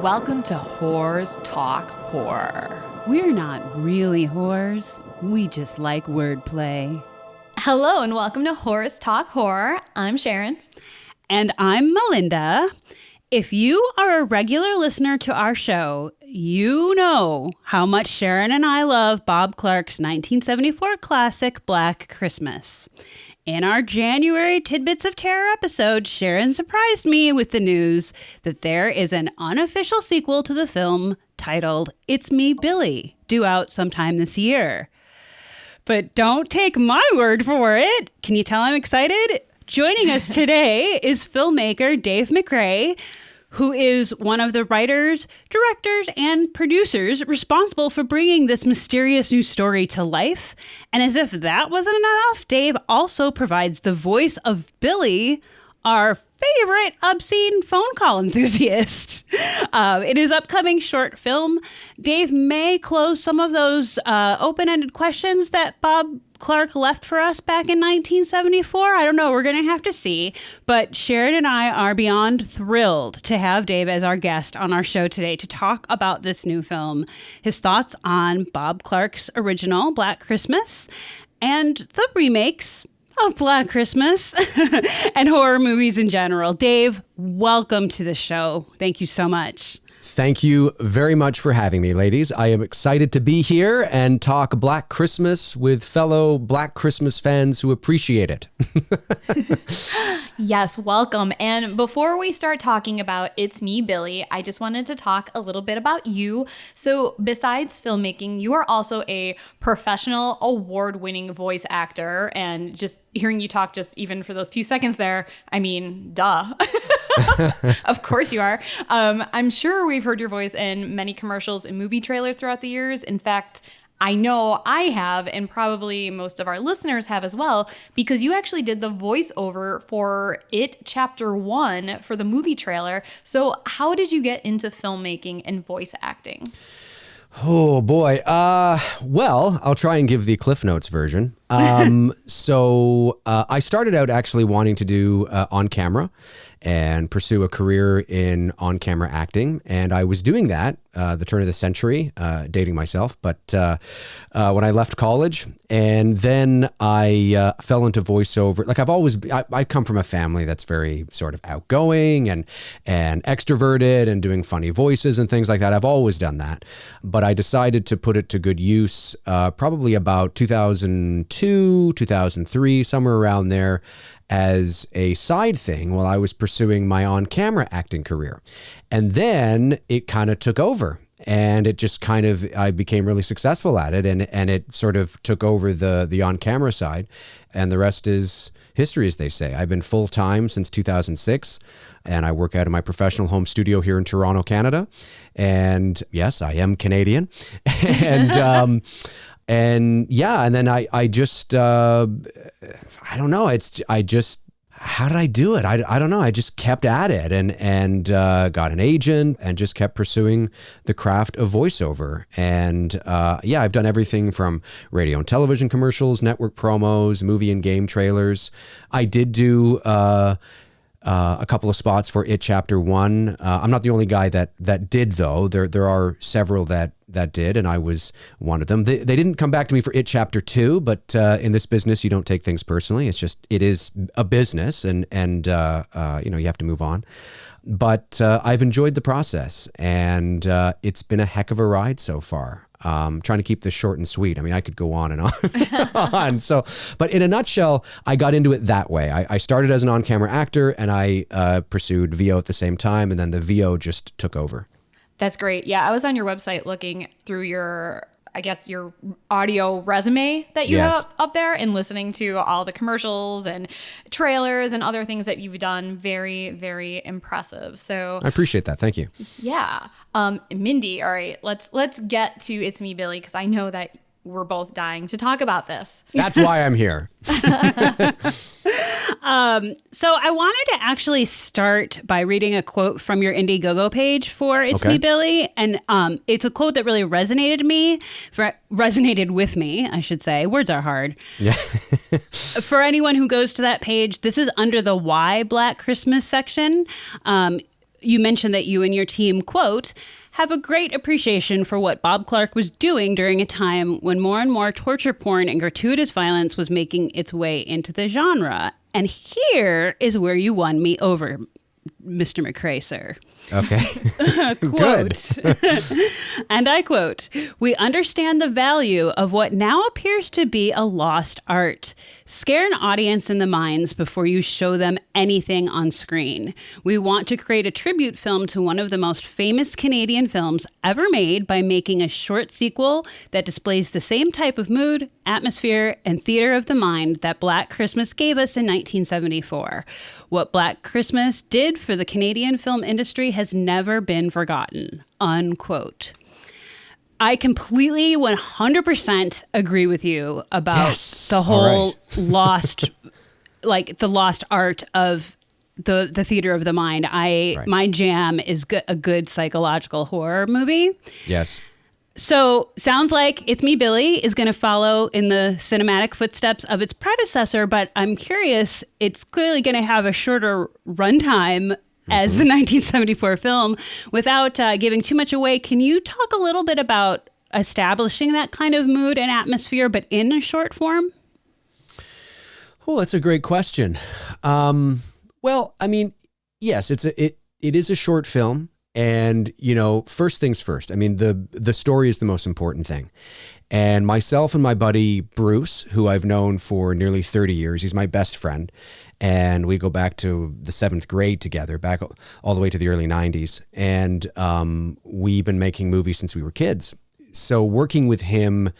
Welcome to Whores Talk Horror. We're not really whores. We just like wordplay. Hello and welcome to Whores Talk Horror. I'm Sharon. And I'm Melinda. If you are a regular listener to our show, you know how much Sharon and I love Bob Clark's 1974 classic, Black Christmas. In our January Tidbits of Terror episode, Sharon surprised me with the news that there is an unofficial sequel to the film titled It's Me, Billy, due out sometime this year. But don't take my word for it. Can you tell I'm excited? Joining us today is filmmaker Dave McRae, who is one of the writers, directors, and producers responsible for bringing this mysterious new story to life. And as if that wasn't enough, Dave also provides the voice of Billy, our favorite obscene phone call enthusiast. In his upcoming short film, Dave may close some of those open-ended questions that Bob Clark left for us back in 1974. I don't know. We're going to have to see. But Sharon and I are beyond thrilled to have Dave as our guest on our show today to talk about this new film, his thoughts on Bob Clark's original Black Christmas and the remakes of Black Christmas and horror movies in general. Dave, welcome to the show. Thank you so much. Thank you very much for having me, ladies. I am excited to be here and talk Black Christmas with fellow Black Christmas fans who appreciate it. Yes, welcome. And before we start talking about It's Me, Billy, I just wanted to talk a little bit about you. So besides filmmaking, you are also a professional award-winning voice actor. And just hearing you talk just even for those few seconds there, I mean, duh. Of course you are. I'm sure we've heard your voice in many commercials and movie trailers throughout the years. In fact, I know I have, and probably most of our listeners have as well, because you actually did the voiceover for It Chapter 1 for the movie trailer. So how did you get into filmmaking and voice acting? Oh, boy. Well, I'll try and give the Cliff Notes version. So I started out actually wanting to do on camera and pursue a career in on-camera acting. And I was doing that the turn of the century, dating myself. But when I left college, and then I fell into voiceover. Like I come from a family that's very sort of outgoing and extroverted and doing funny voices and things like that. I've always done that. But I decided to put it to good use probably about 2002, 2003, somewhere around there, as a side thing while I was pursuing my on-camera acting career. And then it kind of took over. And it just I became really successful at it, and it sort of took over the on-camera side. And the rest is history, as they say. I've been full-time since 2006, and I work out of my professional home studio here in Toronto, Canada. And yes, I am Canadian. And and then I just, I don't know. How did I do it? I don't know. I just kept at it and got an agent and just kept pursuing the craft of voiceover. And I've done everything from radio and television commercials, network promos, movie and game trailers. I did do a couple of spots for It Chapter 1. I'm not the only guy that did, though. There are several that did, and I was one of them. They didn't come back to me for It Chapter 2, but in this business, you don't take things personally. It is a business, and you have to move on. But I've enjoyed the process, and it's been a heck of a ride so far. Trying to keep this short and sweet. I mean, I could go on and on. But in a nutshell, I got into it that way. I started as an on-camera actor, and I pursued VO at the same time, and then the VO just took over. That's great. Yeah, I was on your website looking through your audio resume that you have up there and listening to all the commercials and trailers and other things that you've done. Very, very impressive. So I appreciate that. Thank you. Yeah. Mindy, all right, let's get to It's Me, Billy, because I know that we're both dying to talk about this. That's why I'm here. So I wanted to actually start by reading a quote from your Indiegogo page for It's Me, Billy. And it's a quote that really resonated with me, I should say. Words are hard. Yeah. For anyone who goes to that page, this is under the Why Black Christmas section. you mentioned that you and your team, quote, have a great appreciation for what Bob Clark was doing during a time when more and more torture porn and gratuitous violence was making its way into the genre. And here is where you won me over, Mr. McRae, sir. Okay. Quote, and I quote, "We understand the value of what now appears to be a lost art. Scare an audience in the minds before you show them anything on screen. We want to create a tribute film to one of the most famous Canadian films ever made by making a short sequel that displays the same type of mood, atmosphere, and theater of the mind that Black Christmas gave us in 1974. What Black Christmas did for the Canadian film industry has never been forgotten," unquote. I completely 100% agree with you about the whole lost, like the lost art of the theater of the mind. My jam is a good psychological horror movie. Yes. So sounds like It's Me, Billy is going to follow in the cinematic footsteps of its predecessor, but I'm curious, it's clearly going to have a shorter runtime as the 1974 film. Without giving too much away, can you talk a little bit about establishing that kind of mood and atmosphere, but in a short form? Oh, that's a great question. Well, I mean, yes, it is a short film. And, you know, first things first, I mean, the story is the most important thing. And myself and my buddy Bruce, who I've known for nearly 30 years, he's my best friend. And we go back to the 7th grade together, back all the way to the early 90s. And we've been making movies since we were kids. So working with him,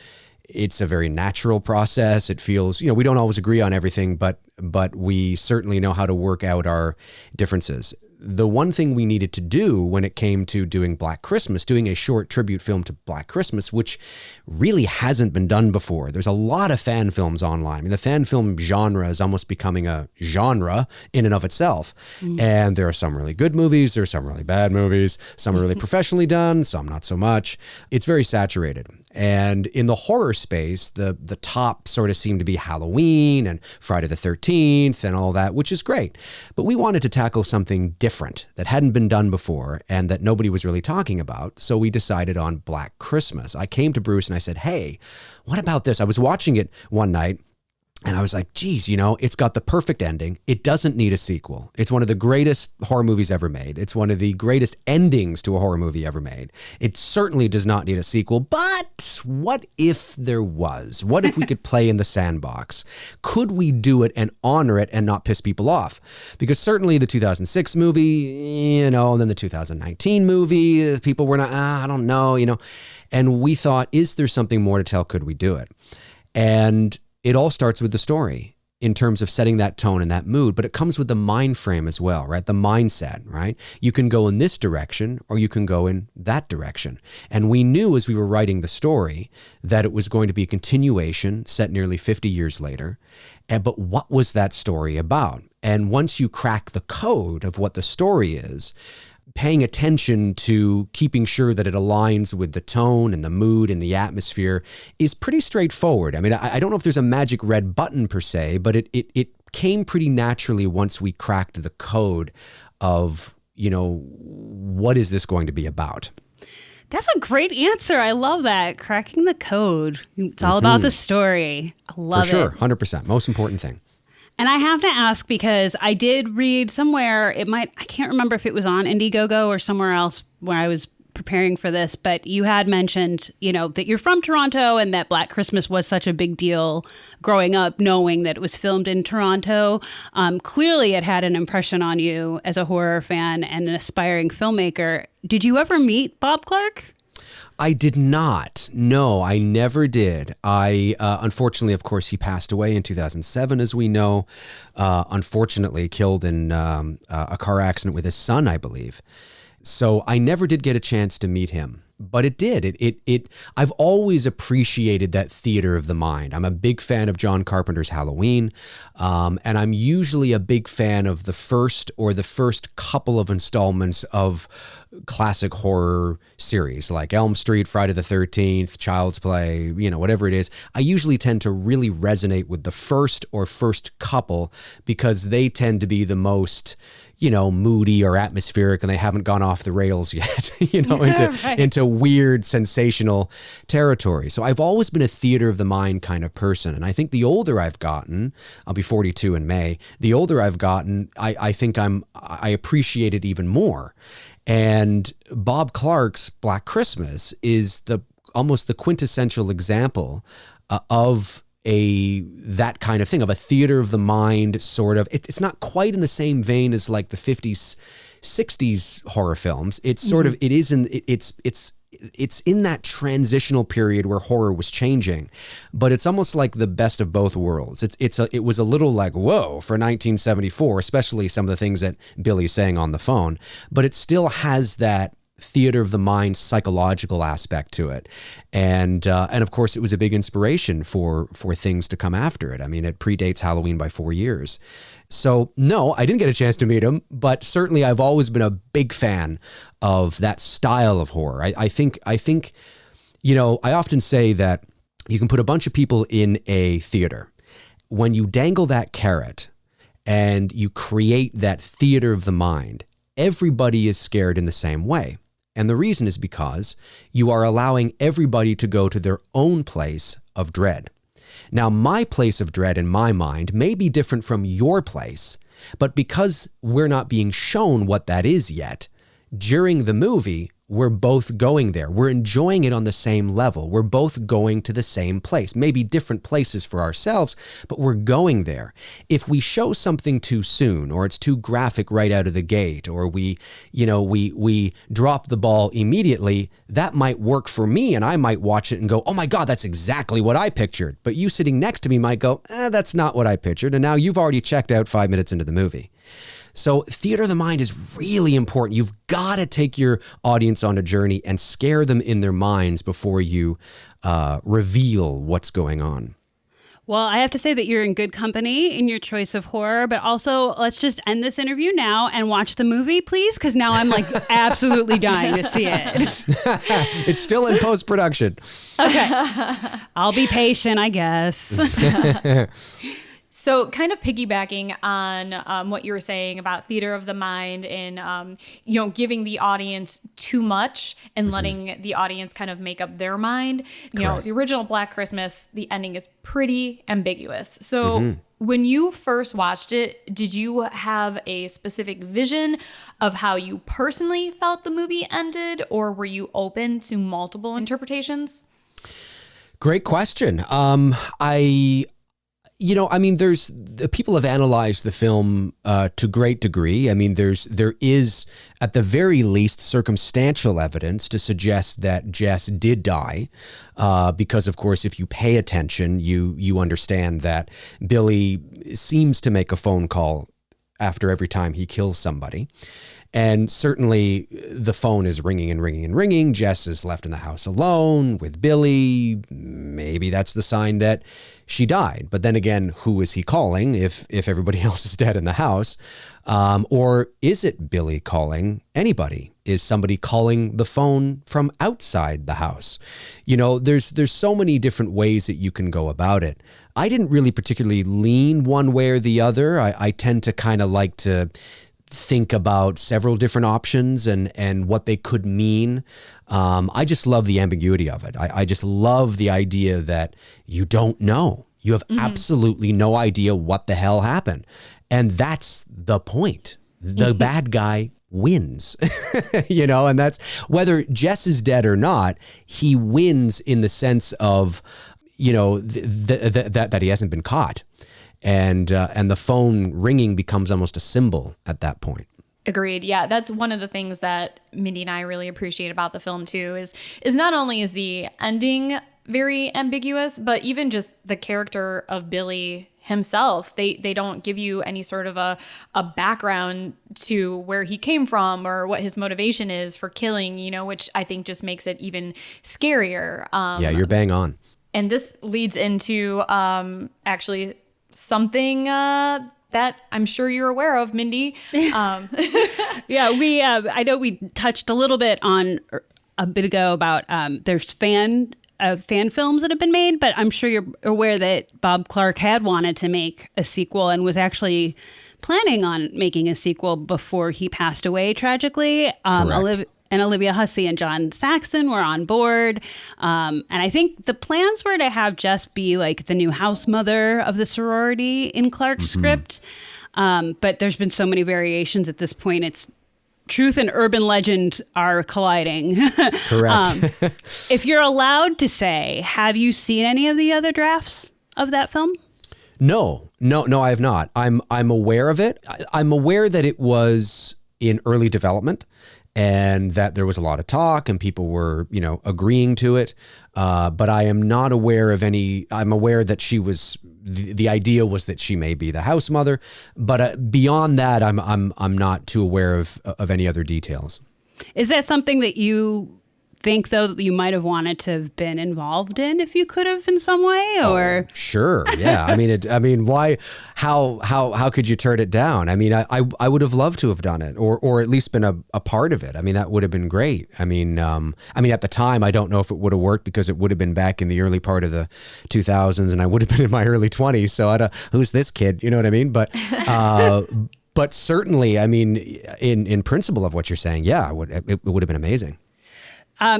it's a very natural process. It feels, you know, we don't always agree on everything, but we certainly know how to work out our differences. The one thing we needed to do when it came to doing Black Christmas, doing a short tribute film to Black Christmas, which really hasn't been done before. There's a lot of fan films online. I mean, the fan film genre is almost becoming a genre in and of itself. And there are some really good movies. There are some really bad movies. Some are really professionally done, some not so much. It's very saturated. And in the horror space, the top sort of seemed to be Halloween and Friday the 13th and all that, which is great. But we wanted to tackle something different that hadn't been done before and that nobody was really talking about. So we decided on Black Christmas. I came to Bruce and I said, hey, what about this? I was watching it one night and I was like, geez, you know, it's got the perfect ending. It doesn't need a sequel. It's one of the greatest horror movies ever made. It's one of the greatest endings to a horror movie ever made. It certainly does not need a sequel, but what if there was? What if we could play in the sandbox? Could we do it and honor it and not piss people off? Because certainly the 2006 movie, you know, and then the 2019 movie, people were not, I don't know, you know. And we thought, is there something more to tell? Could we do it? And it all starts with the story in terms of setting that tone and that mood, but it comes with the mind frame as well, right? The mindset, right? You can go in this direction or you can go in that direction. And we knew as we were writing the story that it was going to be a continuation set nearly 50 years later. But what was that story about? And once you crack the code of what the story is, paying attention to keeping sure that it aligns with the tone and the mood and the atmosphere is pretty straightforward. I mean, I don't know if there's a magic red button per se, but it came pretty naturally once we cracked the code of, you know, what is this going to be about? That's a great answer. I love that. Cracking the code. It's all about the story. I love it. For sure, 100%. Most important thing. And I have to ask because I did read somewhere, I can't remember if it was on Indiegogo or somewhere else where I was preparing for this, but you had mentioned, you know, that you're from Toronto and that Black Christmas was such a big deal growing up, knowing that it was filmed in Toronto. Clearly it had an impression on you as a horror fan and an aspiring filmmaker. Did you ever meet Bob Clark? I did not. No, I never did. Unfortunately, of course, he passed away in 2007, as we know, unfortunately killed in a car accident with his son, I believe. So I never did get a chance to meet him. But it did. I've always appreciated that theater of the mind. I'm a big fan of John Carpenter's Halloween, and I'm usually a big fan of the first couple of installments of classic horror series like Elm Street, Friday the 13th, Child's Play, you know, whatever it is. I usually tend to really resonate with the first couple because they tend to be the most, moody or atmospheric, and they haven't gone off the rails yet, into weird, sensational territory. So I've always been a theater of the mind kind of person. And I think the older I've gotten, I'll be 42 in May, the older I've gotten, I think I appreciate it even more. And Bob Clark's Black Christmas is almost the quintessential example of that kind of thing, of a theater of the mind sort of. It's not quite in the same vein as like the 50s, 60s horror films. It's sort of, it's in that transitional period where horror was changing, but it's almost like the best of both worlds. It was a little like, whoa, for 1974, especially some of the things that Billy's saying on the phone, but it still has that theater of the mind psychological aspect to it. And of course it was a big inspiration for things to come after it. I mean, it predates Halloween by 4 years. So no, I didn't get a chance to meet him, but certainly I've always been a big fan of that style of horror. I think, I often say that you can put a bunch of people in a theater. When you dangle that carrot and you create that theater of the mind, everybody is scared in the same way. And the reason is because you are allowing everybody to go to their own place of dread. Now, my place of dread in my mind may be different from your place, but because we're not being shown what that is yet, during the movie, we're both going there. We're enjoying it on the same level. We're both going to the same place, maybe different places for ourselves, but we're going there. If we show something too soon, or it's too graphic right out of the gate, or we drop the ball immediately, that might work for me, and I might watch it and go, oh my God, that's exactly what I pictured. But you sitting next to me might go, that's not what I pictured. And now you've already checked out 5 minutes into the movie. So theater of the mind is really important. You've got to take your audience on a journey and scare them in their minds before you reveal what's going on. Well, I have to say that you're in good company in your choice of horror, but also let's just end this interview now and watch the movie, please, because now I'm like absolutely dying to see it. It's still in post-production. Okay. I'll be patient, I guess. So kind of piggybacking on what you were saying about theater of the mind and, giving the audience too much and letting the audience kind of make up their mind. The original Black Christmas, the ending is pretty ambiguous. So when you first watched it, did you have a specific vision of how you personally felt the movie ended, or were you open to multiple interpretations? Great question. There's people have analyzed the film to great degree. I mean, there is at the very least circumstantial evidence to suggest that Jess did die, because of course, if you pay attention, you understand that Billy seems to make a phone call after every time he kills somebody. And certainly the phone is ringing and ringing and ringing. Jess is left in the house alone with Billy. Maybe that's the sign that she died. But then again, who is he calling if everybody else is dead in the house? Or is it Billy calling anybody? Is somebody calling the phone from outside the house? There's so many different ways that you can go about it. I didn't really particularly lean one way or the other. I tend to kind of like to think about several different options and what they could mean. I just love the ambiguity of it. I just love the idea that you don't know. You have absolutely no idea what the hell happened. And that's the point. The bad guy wins, and that's whether Jess is dead or not, he wins in the sense of, that he hasn't been caught. And the phone ringing becomes almost a symbol at that point. Agreed. Yeah, that's one of the things that Mindy and I really appreciate about the film too, is not only is the ending very ambiguous, but even just the character of Billy himself. They don't give you any sort of a background to where he came from or what his motivation is for killing, which I think just makes it even scarier. Yeah, you're bang on. And this leads into actually something that I'm sure you're aware of, Mindy. Yeah, I know we touched a little bit on a bit ago about there's fan films that have been made, but I'm sure you're aware that Bob Clark had wanted to make a sequel and was actually planning on making a sequel before he passed away tragically. Correct. Olivia Hussey and John Saxon were on board. And I think the plans were to have Jess be like the new house mother of the sorority in Clark's script. But there's been so many variations at this point. It's truth and urban legend are colliding. Correct. If you're allowed to say, have you seen any of the other drafts of that film? No, I have not. I'm aware of it. I'm aware that it was in early development and that there was a lot of talk and people were, agreeing to it. But I am not aware of any. I'm aware that she was. The idea was that she may be the house mother, but beyond that, I'm not too aware of any other details. Is that something that you think, though, that you might have wanted to have been involved in if you could have in some way? Or sure, yeah. Why? How could you turn it down? I mean, I would have loved to have done it, or at least been a part of it. I mean, that would have been great. I mean, at the time, I don't know if it would have worked because it would have been back in the early part of the 2000s, and I would have been in my early 20s. So who's this kid? You know what I mean? But. But certainly, I mean, in principle of what you're saying, yeah, it would have been amazing.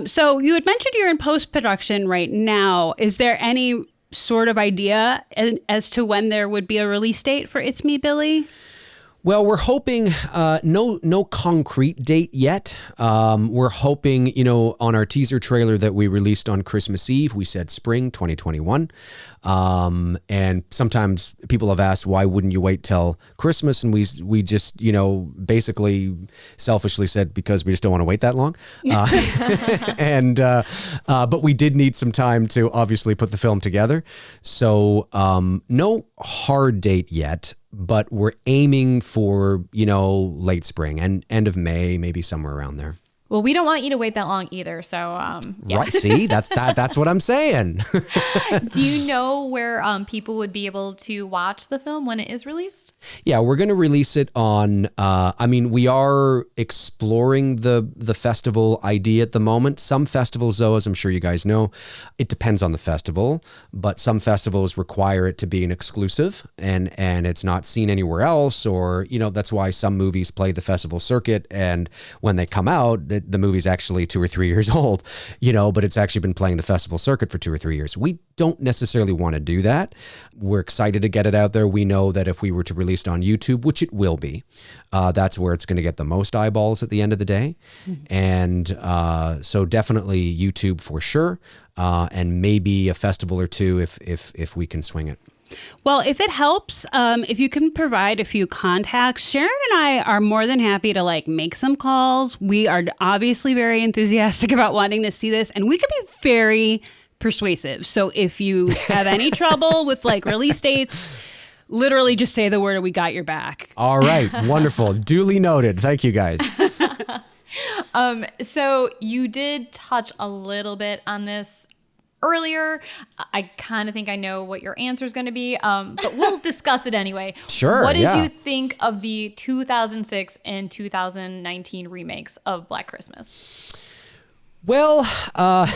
So you had mentioned you're in post-production right now. Is there any sort of idea as to when there would be a release date for It's Me, Billy? Well, we're hoping, no concrete date yet. We're hoping, on our teaser trailer that we released on Christmas Eve, we said spring 2021. And sometimes people have asked, why wouldn't you wait till Christmas? And we just, basically selfishly said, because we just don't want to wait that long. But we did need some time to obviously put the film together. So, no hard date yet. But we're aiming for, late spring and end of May, maybe somewhere around there. Well, we don't want you to wait that long either. So, yeah. Right. See, that's what I'm saying. Do you know where people would be able to watch the film when it is released? Yeah, we're going to release it on, we are exploring the festival idea at the moment. Some festivals, though, as I'm sure you guys know, it depends on the festival, but some festivals require it to be an exclusive and it's not seen anywhere else, or, that's why some movies play the festival circuit, and when they come out, the movie's actually 2 or 3 years old, but it's actually been playing the festival circuit for 2 or 3 years. We don't necessarily want to do that. We're excited to get it out there. We know that if we were to release it on YouTube, which it will be, that's where it's going to get the most eyeballs at the end of the day. Mm-hmm. And so definitely YouTube for sure, and maybe a festival or two if we can swing it. Well, if it helps, if you can provide a few contacts, Sharon and I are more than happy to make some calls. We are obviously very enthusiastic about wanting to see this, and we could be very persuasive. So if you have any trouble with release dates, literally just say the word and we got your back. All right. Wonderful. Duly noted. Thank you, guys. So you did touch a little bit on this earlier. I kind of think I know what your answer is going to be, but we'll discuss it anyway. Sure. What did you think of the 2006 and 2019 remakes of Black Christmas? Well, I'll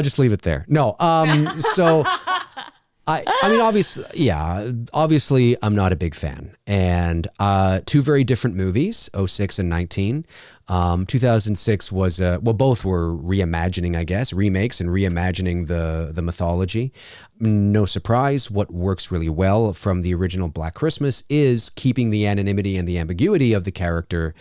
just leave it there. No. So obviously I'm not a big fan, and two very different movies, 06 and 19. 2006 was, both were reimagining, I guess, remakes and reimagining the mythology. No surprise, what works really well from the original Black Christmas is keeping the anonymity and the ambiguity of the character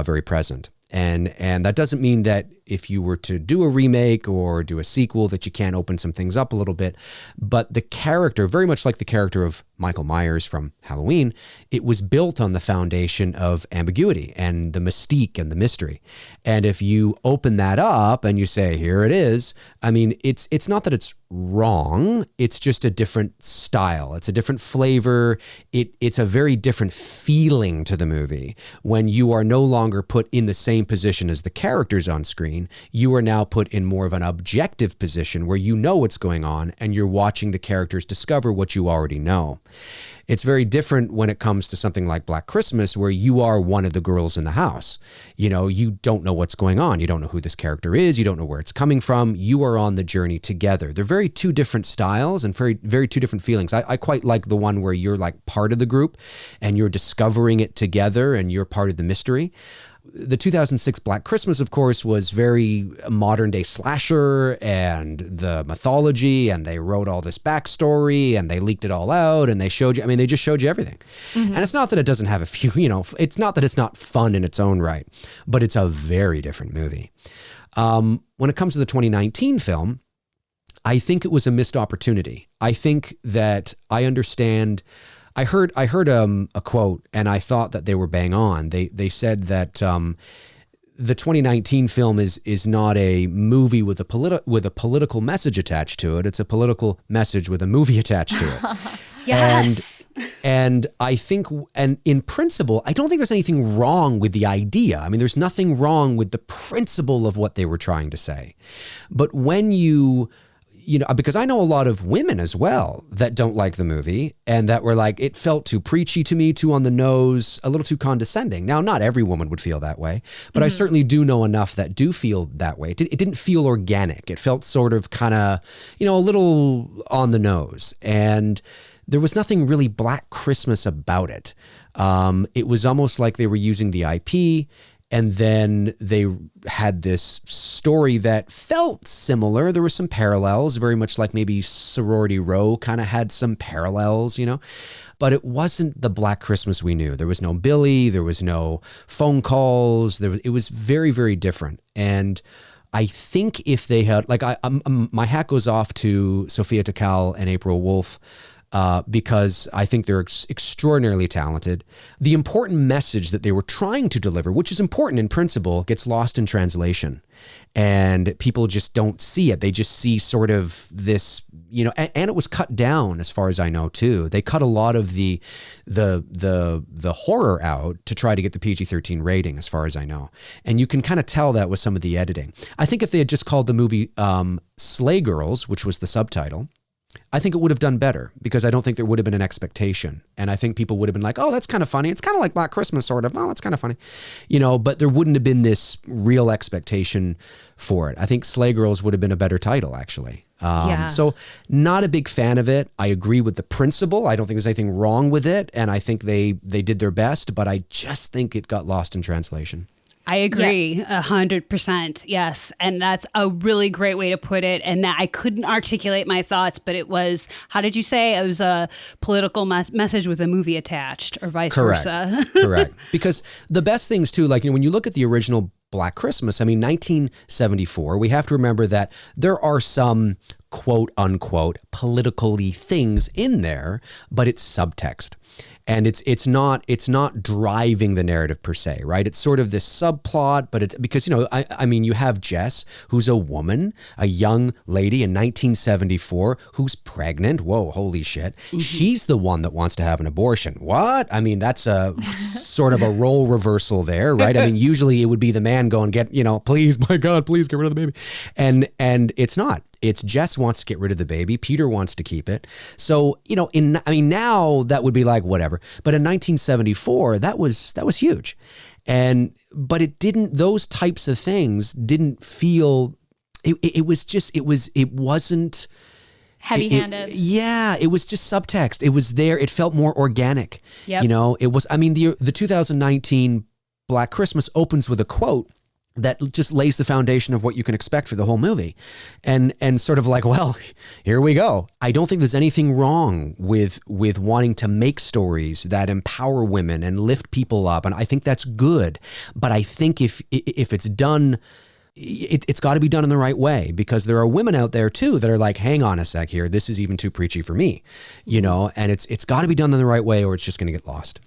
very present. And that doesn't mean that if you were to do a remake or do a sequel that you can't open some things up a little bit. But the character, very much like the character of Michael Myers from Halloween, it was built on the foundation of ambiguity and the mystique and the mystery. And if you open that up and you say, here it is, it's not that it's wrong. It's just a different style. It's a different flavor. It's a very different feeling to the movie when you are no longer put in the same position as the characters on screen. brain, you are now put in more of an objective position where you know what's going on and you're watching the characters discover what you already know. It's very different when it comes to something like Black Christmas, where you are one of the girls in the house. You know, you don't know what's going on. You don't know who this character is. You don't know where it's coming from. You are on the journey together. They're very two different styles and very two different feelings. I quite like the one where you're like part of the group and you're discovering it together and you're part of the mystery. The 2006 Black Christmas, of course, was very modern day slasher and the mythology, and they wrote all this backstory and they leaked it all out and they showed you, I mean, they just showed you everything. And it's not that it doesn't have a few, you know, it's not that it's not fun in its own right, but it's a very different movie. When it comes to the 2019 film, I think it was a missed opportunity. I think that I understand. I heard a quote, and I thought that they were bang on. They said that the 2019 film is not a movie with a political message attached to it. It's a political message with a movie attached to it. Yes. And I think, and in principle, I don't think there's anything wrong with the idea. I mean, there's nothing wrong with the principle of what they were trying to say. But when you know, because I know a lot of women as well that don't like the movie and that were like, it felt too preachy to me, too on the nose, a little too condescending. Now, not every woman would feel that way, but I certainly do know enough that do feel that way. It didn't feel organic. It felt sort of kind of, you know, a little on the nose. And there was nothing really Black Christmas about it. It was almost like they were using the IP. And then they had this story that felt similar. There were some parallels, very much like maybe Sorority Row kind of had some parallels, you know, but it wasn't the Black Christmas we knew. There was no Billy, there was no phone calls. It was very, very different. And I think if they had, like, my hat goes off to Sophia Takal and April Wolf, because I think they're extraordinarily talented. The important message that they were trying to deliver, which is important in principle, gets lost in translation. And people just don't see it. They just see sort of this, you know, and it was cut down as far as I know too. They cut a lot of the horror out to try to get the PG-13 rating as far as I know. And you can kind of tell that with some of the editing. I think if they had just called the movie Slay Girls, which was the subtitle, I think it would have done better because I don't think there would have been an expectation. And I think people would have been like, oh, that's kind of funny. It's kind of like Black Christmas, sort of. Oh, that's kind of funny. You know, but there wouldn't have been this real expectation for it. I think Slay Girls would have been a better title, actually. So not a big fan of it. I agree with the principle. I don't think there's anything wrong with it. And I think they did their best, but I just think it got lost in translation. I agree 100%. Yes. And that's a really great way to put it. And that I couldn't articulate my thoughts, but it was, how did you say? It was a political message with a movie attached or vice versa. Correct. Because the best things too, like, you know, when you look at the original Black Christmas, I mean, 1974, we have to remember that there are some quote unquote politically things in there, but it's subtext. And it's not driving the narrative per se, right? It's sort of this subplot, but it's because, you know, I mean, you have Jess, who's a woman, a young lady in 1974 who's pregnant. Whoa, holy shit. Mm-hmm. She's the one that wants to have an abortion. What? I mean, that's a sort of a role reversal there, right? I mean, usually it would be the man going, get, you know, please, my God, please get rid of the baby. And it's not. It's Jess wants to get rid of the baby. Peter wants to keep it. So, you know, now that would be like whatever. But in 1974, that was huge. But it didn't, those types of things didn't feel, it wasn't heavy-handed. It was just subtext. It was there. It felt more organic. Yep. You know, it was, I mean, the 2019 Black Christmas opens with a quote that just lays the foundation of what you can expect for the whole movie. And sort of like, well, here we go. I don't think there's anything wrong with wanting to make stories that empower women and lift people up. And I think that's good. But I think if it's done, it's got to be done in the right way, because there are women out there too that are like, hang on a sec here. This is even too preachy for me, you know, and it's got to be done in the right way or it's just going to get lost.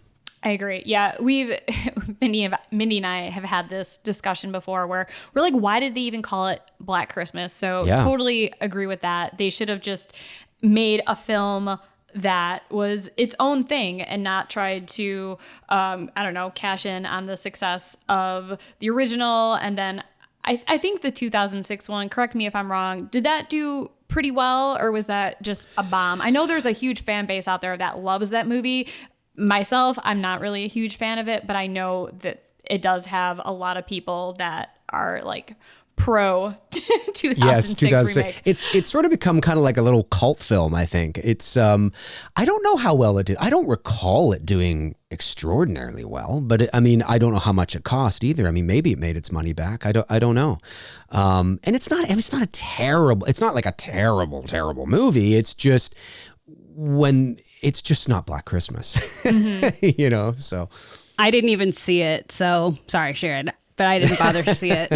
I agree. Yeah, Mindy and I have had this discussion before where we're like, why did they even call it Black Christmas? So totally agree with that. They should have just made a film that was its own thing and not tried to, cash in on the success of the original. And then I think the 2006 one, correct me if I'm wrong, did that do pretty well, or was that just a bomb? I know there's a huge fan base out there that loves that movie. Myself, I'm not really a huge fan of it, but I know that it does have a lot of people that are like pro 2006 Yes, 2006. remake. It's sort of become kind of like a little cult film, I think. It's I don't know how well it did. I don't recall it doing extraordinarily well, but I mean, I don't know how much it cost either. I mean, maybe it made its money back. I don't know. And it's not a terrible, it's not like a terrible movie. It's just when it's just not Black Christmas, you know, so. I didn't even see it, so sorry, Sharon, but I didn't bother to see it.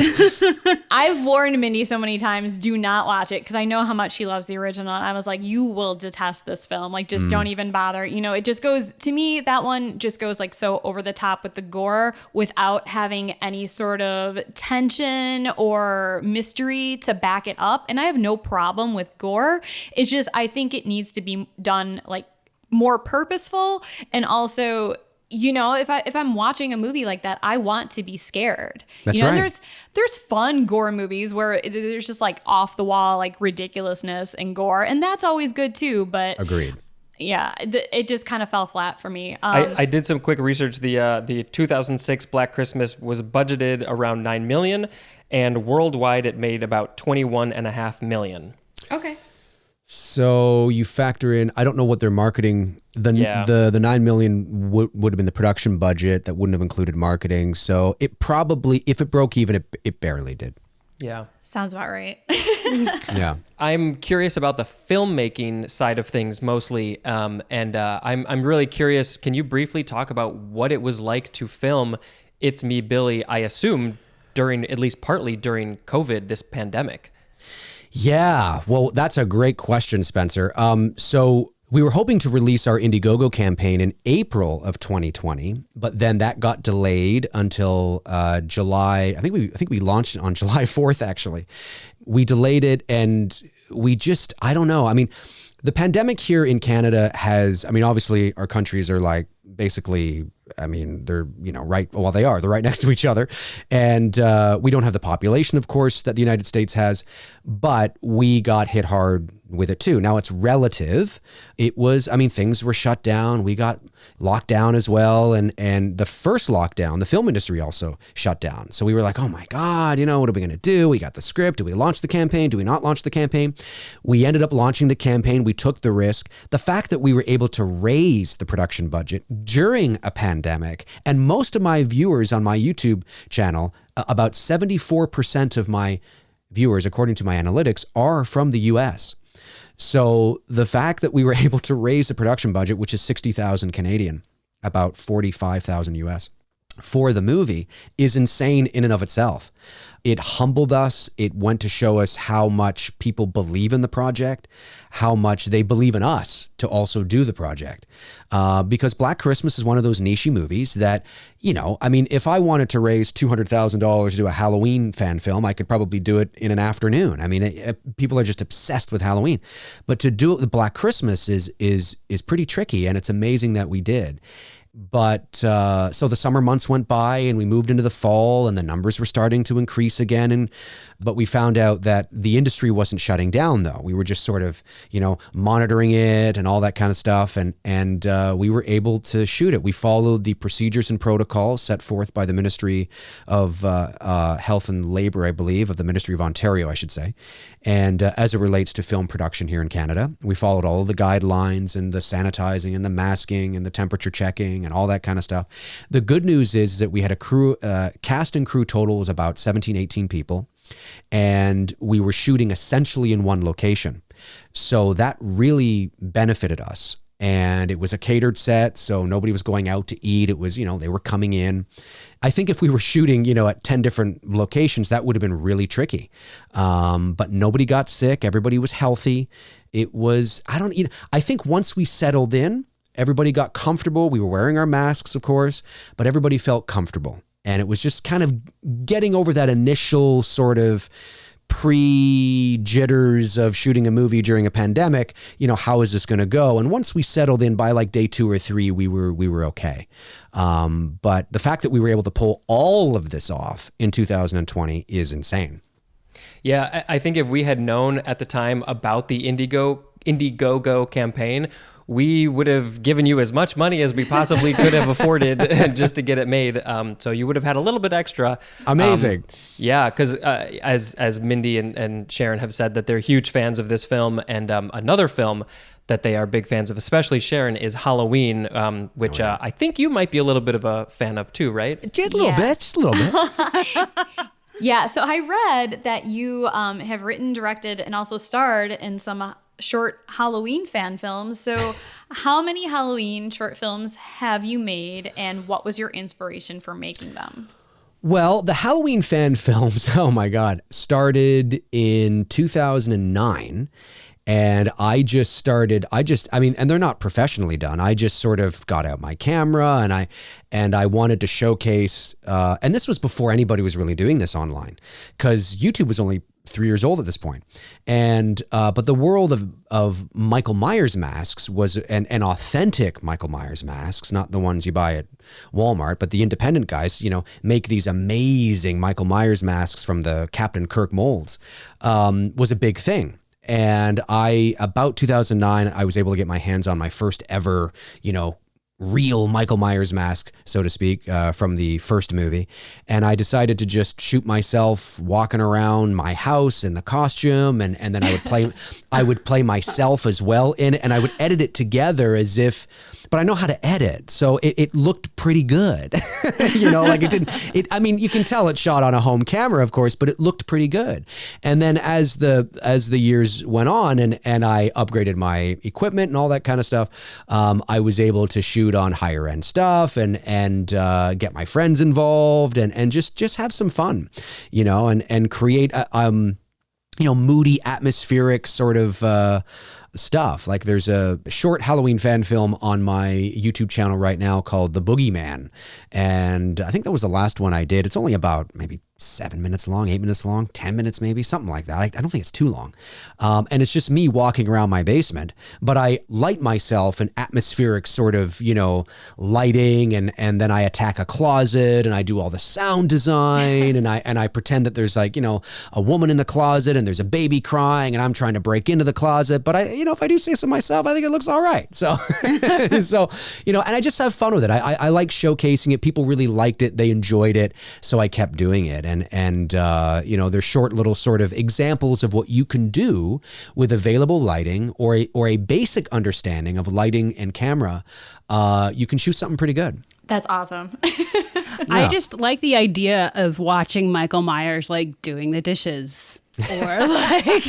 I've warned Mindy so many times, do not watch it, because I know how much she loves the original. And I was like, you will detest this film. Like, just don't even bother. You know, it just goes, to me, that one just goes like so over the top with the gore without having any sort of tension or mystery to back it up. And I have no problem with gore. It's just, I think it needs to be done like more purposeful, and also, you know, if I'm watching a movie like that, I want to be scared. That's you know, right. there's fun gore movies where there's just like off the wall like ridiculousness and gore, and that's always good too. But Agreed. yeah, it just kind of fell flat for me. I did some quick research. The 2006 Black Christmas was budgeted around $9 million, and worldwide it made about $21.5 million. Okay. So you factor in, I don't know what they're marketing. The 9 million would have been the production budget. That wouldn't have included marketing. So it probably, if it broke even, it barely did. Yeah. Sounds about right. Yeah. I'm curious about the filmmaking side of things mostly, and I'm really curious. Can you briefly talk about what it was like to film It's Me, Billy? I assume during, at least partly during COVID, this pandemic. Yeah, well, that's a great question, Spencer. So we were hoping to release our Indiegogo campaign in April of 2020, but then that got delayed until July. I think we launched it on July 4th, actually. We delayed it, and we just, I don't know. I mean, the pandemic here in Canada has, I mean, obviously our countries are like basically, I mean, they're, you know, right, well, they're right next to each other. And we don't have the population, of course, that the United States has, but we got hit hard with it too. Now it's relative. It was, I mean, things were shut down. We got locked down as well. And the first lockdown, the film industry also shut down. So we were like, oh my God, you know, what are we going to do? We got the script. Do we launch the campaign? Do we not launch the campaign? We ended up launching the campaign. We took the risk. The fact that we were able to raise the production budget during a pandemic, and most of my viewers on my YouTube channel, about 74% of my viewers, according to my analytics, are from the US. So the fact that we were able to raise the production budget, which is 60,000 Canadian, about 45,000 US, for the movie is insane in and of itself. It humbled us. It went to show us how much people believe in the project, how much they believe in us to also do the project. Because Black Christmas is one of those niche movies that, you know, I mean, if I wanted to raise $200,000 to do a Halloween fan film, I could probably do it in an afternoon. I mean, people are just obsessed with Halloween. But to do it with Black Christmas is pretty tricky, and it's amazing that we did. But so the summer months went by and we moved into the fall and the numbers were starting to increase again. But we found out that the industry wasn't shutting down, though. We were just sort of, you know, monitoring it and all that kind of stuff. And we were able to shoot it. We followed the procedures and protocols set forth by the Ministry of Health and Labor, I believe, of the Ministry of Ontario, I should say. And as it relates to film production here in Canada, we followed all of the guidelines and the sanitizing and the masking and the temperature checking and all that kind of stuff. The good news is that we had a crew, cast and crew total was about 17, 18 people. And we were shooting essentially in one location. So that really benefited us. And it was a catered set, so nobody was going out to eat. It was, you know, they were coming in. I think if we were shooting, you know, at 10 different locations, that would have been really tricky. But nobody got sick. Everybody was healthy. It was, I think once we settled in, everybody got comfortable. We were wearing our masks, of course, but everybody felt comfortable. And it was just kind of getting over that initial sort of pre-jitters of shooting a movie during a pandemic, how is this going to go? And once we settled in by like day 2 or 3, we were okay. But the fact that we were able to pull all of this off in 2020 is insane. Yeah, I think if we had known at the time about the Indiegogo campaign, we would have given you as much money as we possibly could have afforded just to get it made. So you would have had a little bit extra. Amazing. Yeah, because as Mindy and Sharon have said that they're huge fans of this film, and another film that they are big fans of, especially Sharon, is Halloween, which I think you might be a little bit of a fan of too, right? Just a little bit. Yeah, so I read that you have written, directed, and also starred in some short Halloween fan films. So how many Halloween short films have you made, and what was your inspiration for making them? Well, the Halloween fan films, oh my God, started in 2009. And and they're not professionally done. I just sort of got out my camera and I wanted to showcase, and this was before anybody was really doing this online, because YouTube was only 3 years old at this point. And, but the world of Michael Myers masks was an authentic Michael Myers masks, not the ones you buy at Walmart, but the independent guys, make these amazing Michael Myers masks from the Captain Kirk molds, was a big thing. And about 2009, I was able to get my hands on my first ever, real Michael Myers mask, so to speak, from the first movie. And I decided to just shoot myself walking around my house in the costume. And then I would play myself as well in it, and I would edit it together but I know how to edit. So it looked pretty good. Like it didn't, you can tell it's shot on a home camera, of course, but it looked pretty good. And then as the years went on and I upgraded my equipment and all that kind of stuff, I was able to shoot on higher end stuff and get my friends involved and just have some fun, and create moody, atmospheric sort of stuff. Like there's a short Halloween fan film on my YouTube channel right now called The Boogeyman. And I think that was the last one I did. It's only about maybe 7 minutes long, 8 minutes long, 10 minutes maybe, something like that. I don't think it's too long. And it's just me walking around my basement, but I light myself in atmospheric sort of, lighting, and then I attack a closet and I do all the sound design and I pretend that there's like, a woman in the closet and there's a baby crying and I'm trying to break into the closet. But if I do say so myself, I think it looks all right. So, and I just have fun with it. I like showcasing it. People really liked it. They enjoyed it. So I kept doing it. And they're short little sort of examples of what you can do with available lighting or a basic understanding of lighting and camera. You can shoot something pretty good. That's awesome. I just like the idea of watching Michael Myers like doing the dishes. Or like,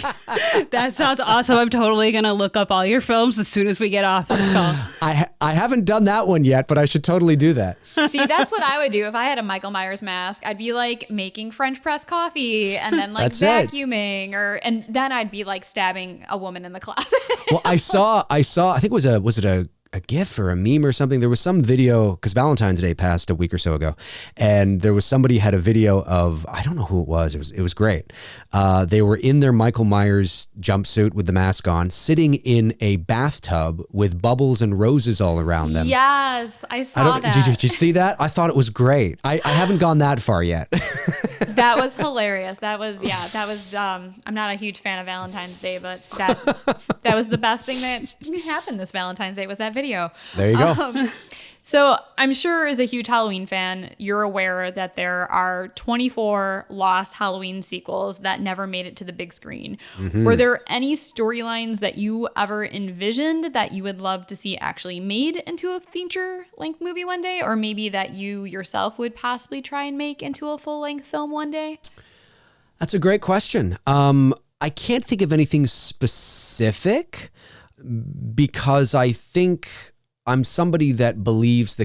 that sounds awesome. I'm totally going to look up all your films as soon as we get off this call. I haven't done that one yet, but I should totally do that. See, that's what I would do if I had a Michael Myers mask. I'd be like making French press coffee and then like vacuuming and then I'd be like stabbing a woman in the closet. Well, I saw, I think was it a GIF or a meme or something? There was some video, because Valentine's Day passed a week or so ago, and there was somebody had a video of, I don't know who it was. It was great. They were in their Michael Myers jumpsuit with the mask on, sitting in a bathtub with bubbles and roses all around them. Yes, I saw that. Did you see that? I thought it was great. I haven't gone that far yet. That was hilarious. That was I'm not a huge fan of Valentine's Day, but that was the best thing that happened this Valentine's Day was that video. There you go. So I'm sure as a huge Halloween fan, you're aware that there are 24 lost Halloween sequels that never made it to the big screen. Mm-hmm. Were there any storylines that you ever envisioned that you would love to see actually made into a feature-length movie one day? Or maybe that you yourself would possibly try and make into a full-length film one day? That's a great question. I can't think of anything specific because I think I'm somebody that believes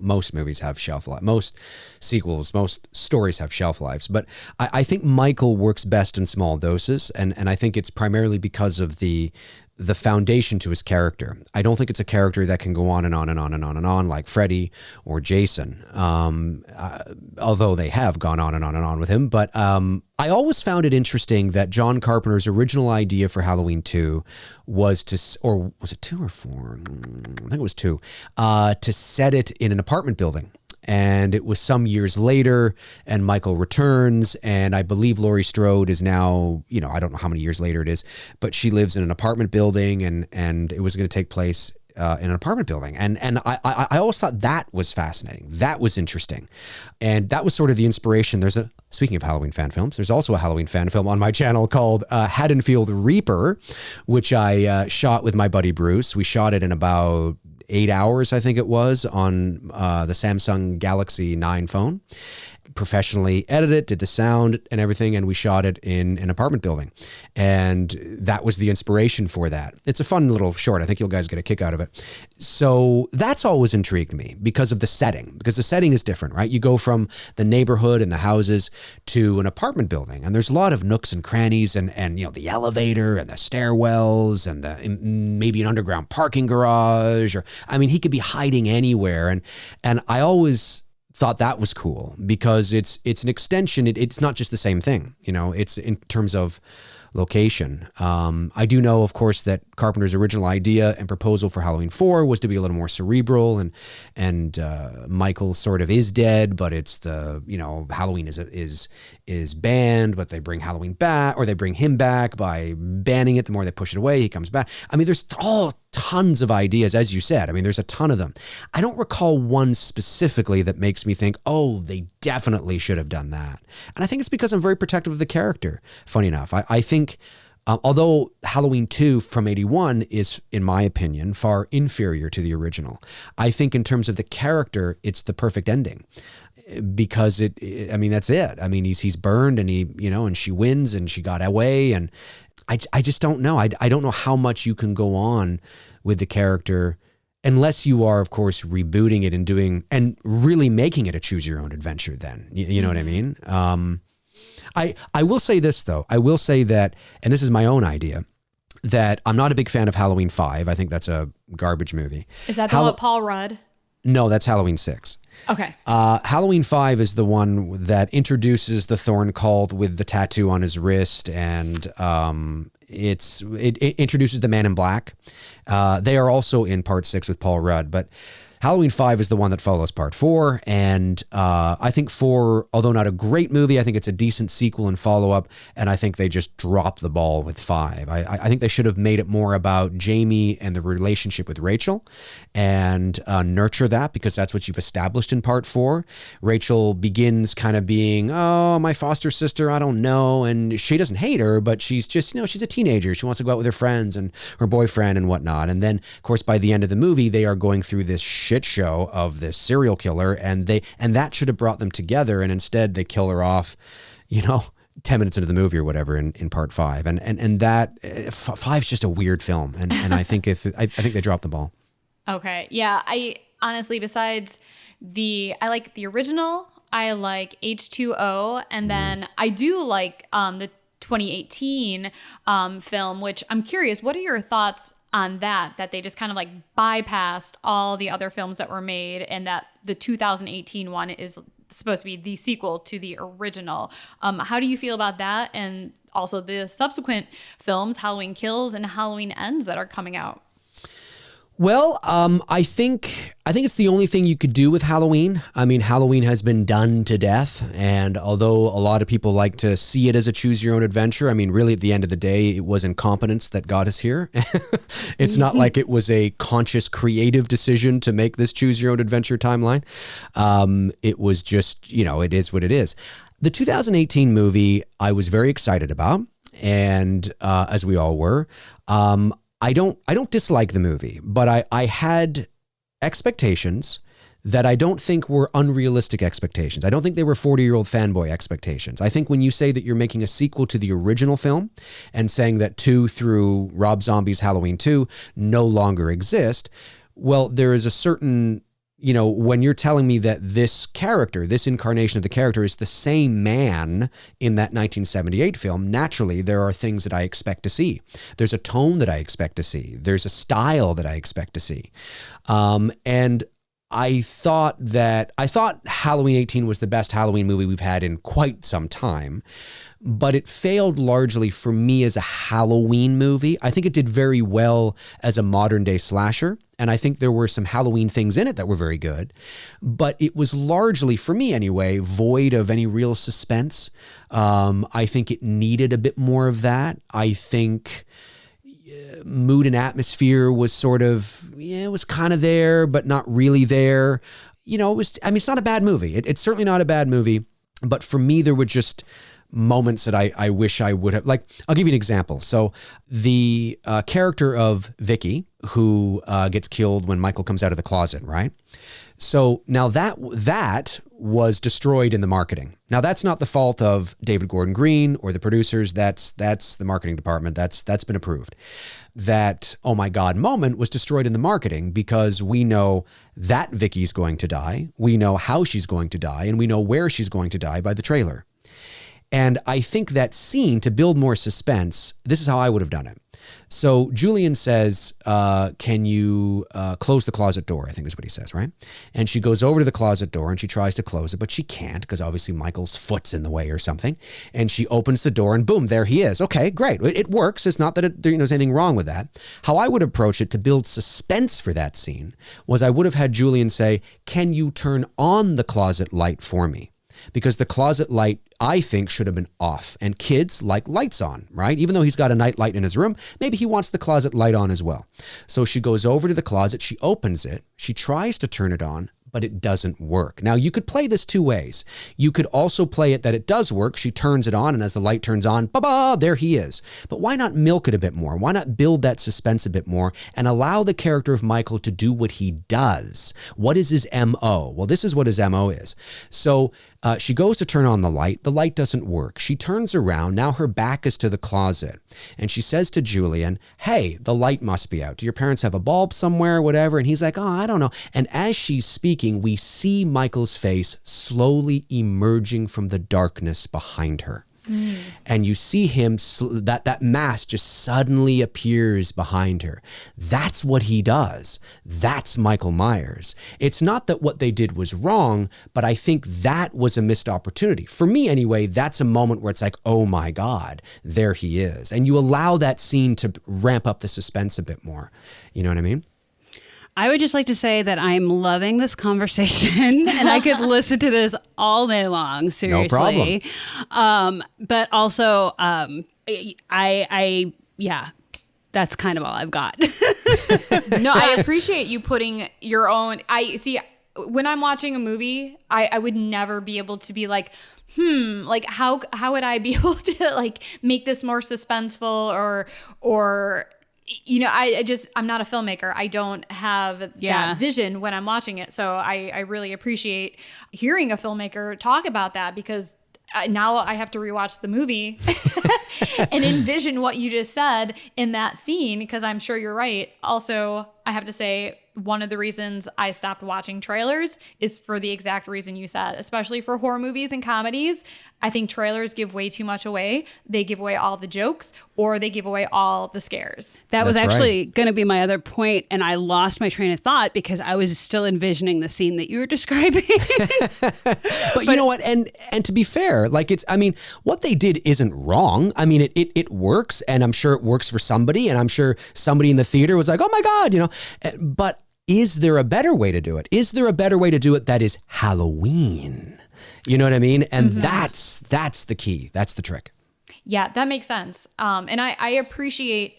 most movies have shelf life. Most sequels, most stories have shelf lives. But I think Michael works best in small doses. And I think it's primarily because of the the foundation to his character. I don't think it's a character that can go on and on and on and on and on like Freddy or Jason, although they have gone on and on and on with him. But I always found it interesting that John Carpenter's original idea for Halloween 2 was or was it 2 or 4? I think it was 2, to set it in an apartment building. And it was some years later, and Michael returns, and I believe Laurie Strode is now, I don't know how many years later it is, but she lives in an apartment building, and it was going to take place in an apartment building. And I always thought that was fascinating. That was interesting. And that was sort of the inspiration. Speaking of Halloween fan films, there's also a Halloween fan film on my channel called Haddonfield Reaper, which I shot with my buddy Bruce. We shot it in about 8 hours, I think it was, on the Samsung Galaxy 9 phone. Professionally edited it, did the sound and everything, and we shot it in an apartment building. And that was the inspiration for that. It's a fun little short. I think you'll guys get a kick out of it. So that's always intrigued me because of the setting, because the setting is different, right? You go from the neighborhood and the houses to an apartment building, and there's a lot of nooks and crannies and the elevator and the stairwells and maybe an underground parking garage, he could be hiding anywhere. And I always thought that was cool because it's an extension. It's not just the same thing, it's in terms of location. I do know, of course, that Carpenter's original idea and proposal for Halloween 4 was to be a little more cerebral, and Michael sort of is dead, but it's Halloween is banned, but they bring Halloween back, or they bring him back by banning it. The more they push it away, he comes back. There's all tons of ideas, as you said. There's a ton of them. I don't recall one specifically that makes me think, oh, they definitely should have done that. And I think it's because I'm very protective of the character. Funny enough, I think, although Halloween 2 from 81 is, in my opinion, far inferior to the original, I think in terms of the character, it's the perfect ending. Because that's it. He's burned, and and she wins, and she got away, and I just don't know. I don't know how much you can go on with the character unless you are, of course, rebooting it and really making it a choose your own adventure. Then you know what I mean. I will say this though. I will say that, and this is my own idea, that I'm not a big fan of Halloween 5. I think that's a garbage movie. Is that the one with Paul Rudd? No, that's Halloween 6. Okay. Halloween 5 is the one that introduces the Thorn Cult with the tattoo on his wrist, and it introduces the Man in Black. They are also in part 6 with Paul Rudd, but Halloween 5 is the one that follows part 4, and I think 4, although not a great movie, I think it's a decent sequel and follow-up, and I think they just dropped the ball with 5. I think they should have made it more about Jamie and the relationship with Rachel, and nurture that, because that's what you've established in part 4. Rachel begins kind of being, oh, my foster sister, I don't know, and she doesn't hate her, but she's just, she's a teenager. She wants to go out with her friends and her boyfriend and whatnot, and then, of course, by the end of the movie, they are going through this shit show of this serial killer, and that should have brought them together, and instead they kill her off 10 minutes into the movie or whatever in part 5, and that 5's just a weird film, and I think I think they dropped the ball. Okay. Yeah, I honestly, besides I like the original, I like H2O, and then I do like the 2018 film, which I'm curious, what are your thoughts on that they just kind of like bypassed all the other films that were made, and that the 2018 one is supposed to be the sequel to the original? How do you feel about that, and also the subsequent films, Halloween Kills and Halloween Ends, that are coming out? Well, I think it's the only thing you could do with Halloween. Halloween has been done to death, and although a lot of people like to see it as a choose your own adventure, really at the end of the day, it was incompetence that got us here. It's not like it was a conscious creative decision to make this choose your own adventure timeline. It was just, it is what it is. The 2018 movie I was very excited about, and as we all were. I don't dislike the movie, but I had expectations that I don't think were unrealistic expectations. I don't think they were 40-year-old fanboy expectations. I think when you say that you're making a sequel to the original film and saying that 2 through Rob Zombie's Halloween 2 no longer exist, well, there is a certain when you're telling me that this character, this incarnation of the character is the same man in that 1978 film, naturally there are things that I expect to see. There's a tone that I expect to see. There's a style that I expect to see. And I thought Halloween 18 was the best Halloween movie we've had in quite some time, but it failed largely for me as a Halloween movie. I think it did very well as a modern day slasher, and I think there were some Halloween things in it that were very good, but it was largely, for me anyway, void of any real suspense. I think it needed a bit more of that. I think mood and atmosphere was sort of, it was kind of there, but not really there. It's not a bad movie. It's certainly not a bad movie, but for me, there were just moments that I wish I would have, like, I'll give you an example. So the character of Vicky, who gets killed when Michael comes out of the closet, right? So now that was destroyed in the marketing. Now that's not the fault of David Gordon Green or the producers. That's the marketing department. That's been approved. That oh my God moment was destroyed in the marketing because we know that Vicky's going to die. We know how she's going to die, and we know where she's going to die by the trailer. And I think that scene, to build more suspense, this is how I would have done it. So Julian says, can you close the closet door? I think is what he says, right? And she goes over to the closet door and she tries to close it, but she can't because obviously Michael's foot's in the way or something. And she opens the door and boom, there he is. Okay, great. It works. It's not that there's anything wrong with that. How I would approach it to build suspense for that scene was I would have had Julian say, can you turn on the closet light for me? Because the closet light, I think, should have been off. And kids like lights on, right? Even though he's got a night light in his room, maybe he wants the closet light on as well. So she goes over to the closet, she opens it, she tries to turn it on, but it doesn't work. Now, you could play this two ways. You could also play it that it does work. She turns it on, and as the light turns on, ba-ba, there he is. But why not milk it a bit more? Why not build that suspense a bit more and allow the character of Michael to do what he does? What is his M.O.? Well, this is what his M.O. is. So she goes to turn on the light. The light doesn't work. She turns around. Now her back is to the closet. And she says to Julian, hey, the light must be out. Do your parents have a bulb somewhere, whatever? And he's like, oh, I don't know. And as she's speaking, we see Michael's face slowly emerging from the darkness behind her. And you see him, that mask just suddenly appears behind her. That's what he does. That's Michael Myers. It's not that what they did was wrong, but I think that was a missed opportunity. For me anyway, that's a moment where it's like, oh my God, there he is. And you allow that scene to ramp up the suspense a bit more. You know what I mean? I would just like to say that I'm loving this conversation and I could listen to this all day long, seriously. No problem. But also, yeah, that's kind of all I've got. No, I appreciate you putting your own, when I'm watching a movie, I would never be able to be like, like how would I be able to like make this more suspenseful or I'm not a filmmaker. I don't have that vision when I'm watching it. So I really appreciate hearing a filmmaker talk about that because now I have to rewatch the movie and envision what you just said in that scene because I'm sure you're right. Also, I have to say, one of the reasons I stopped watching trailers is for the exact reason you said, especially for horror movies and comedies. I think trailers give way too much away. They give away all the jokes or they give away all the scares. That was actually going to be my other point, and I lost my train of thought because I was still envisioning the scene that you were describing. But you know what? And to be fair, like what they did isn't wrong. I mean, it works, and I'm sure it works for somebody, and I'm sure somebody in the theater was like, oh my God, but is there a better way to do it? Is there a better way to do it that is Halloween? You know what I mean? And that's the key. That's the trick. Yeah, that makes sense. And I appreciate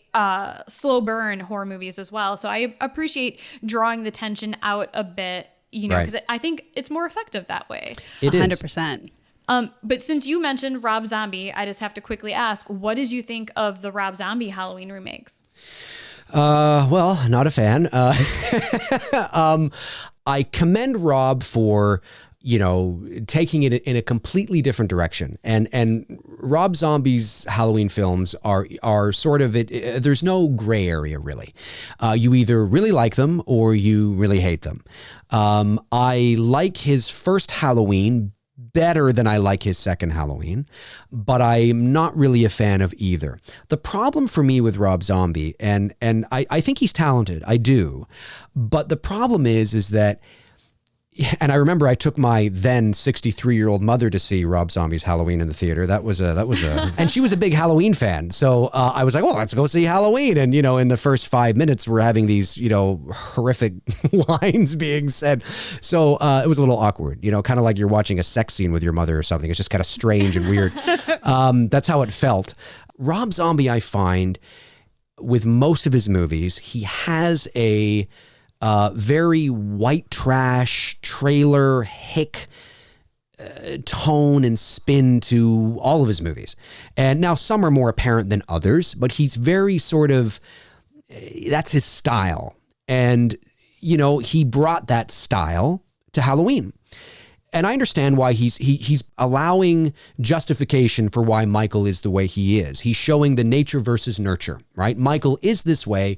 slow burn horror movies as well. So I appreciate drawing the tension out a bit, because I think it's more effective that way. It 100%. But since you mentioned Rob Zombie, I just have to quickly ask, what did you think of the Rob Zombie Halloween remakes? Well, not a fan. I commend Rob for, taking it in a completely different direction and Rob Zombie's Halloween films are sort of it. There's no gray area really. You either really like them or you really hate them. I like his first Halloween better than I like his second Halloween, but I'm not really a fan of either. The problem for me with Rob Zombie, and I think he's talented, I do, but the problem is that, and I remember I took my then 63-year-old mother to see Rob Zombie's Halloween in the theater. That was a, and she was a big Halloween fan. So I was like, well, let's go see Halloween. And, in the first 5 minutes, we're having these, horrific lines being said. So it was a little awkward, kind of like you're watching a sex scene with your mother or something. It's just kind of strange and weird. That's how it felt. Rob Zombie, I find, with most of his movies, he has a very white trash, trailer, hick tone and spin to all of his movies. And now some are more apparent than others, but he's very sort of, that's his style. And, he brought that style to Halloween. And I understand why he's allowing justification for why Michael is the way he is. He's showing the nature versus nurture, right? Michael is this way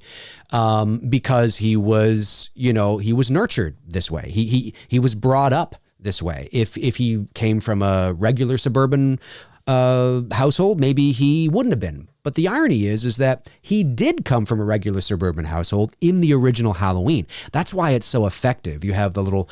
because he was nurtured this way. He was brought up this way. If he came from a regular suburban household, maybe he wouldn't have been. But the irony is that he did come from a regular suburban household in the original Halloween. That's why it's so effective. You have the little,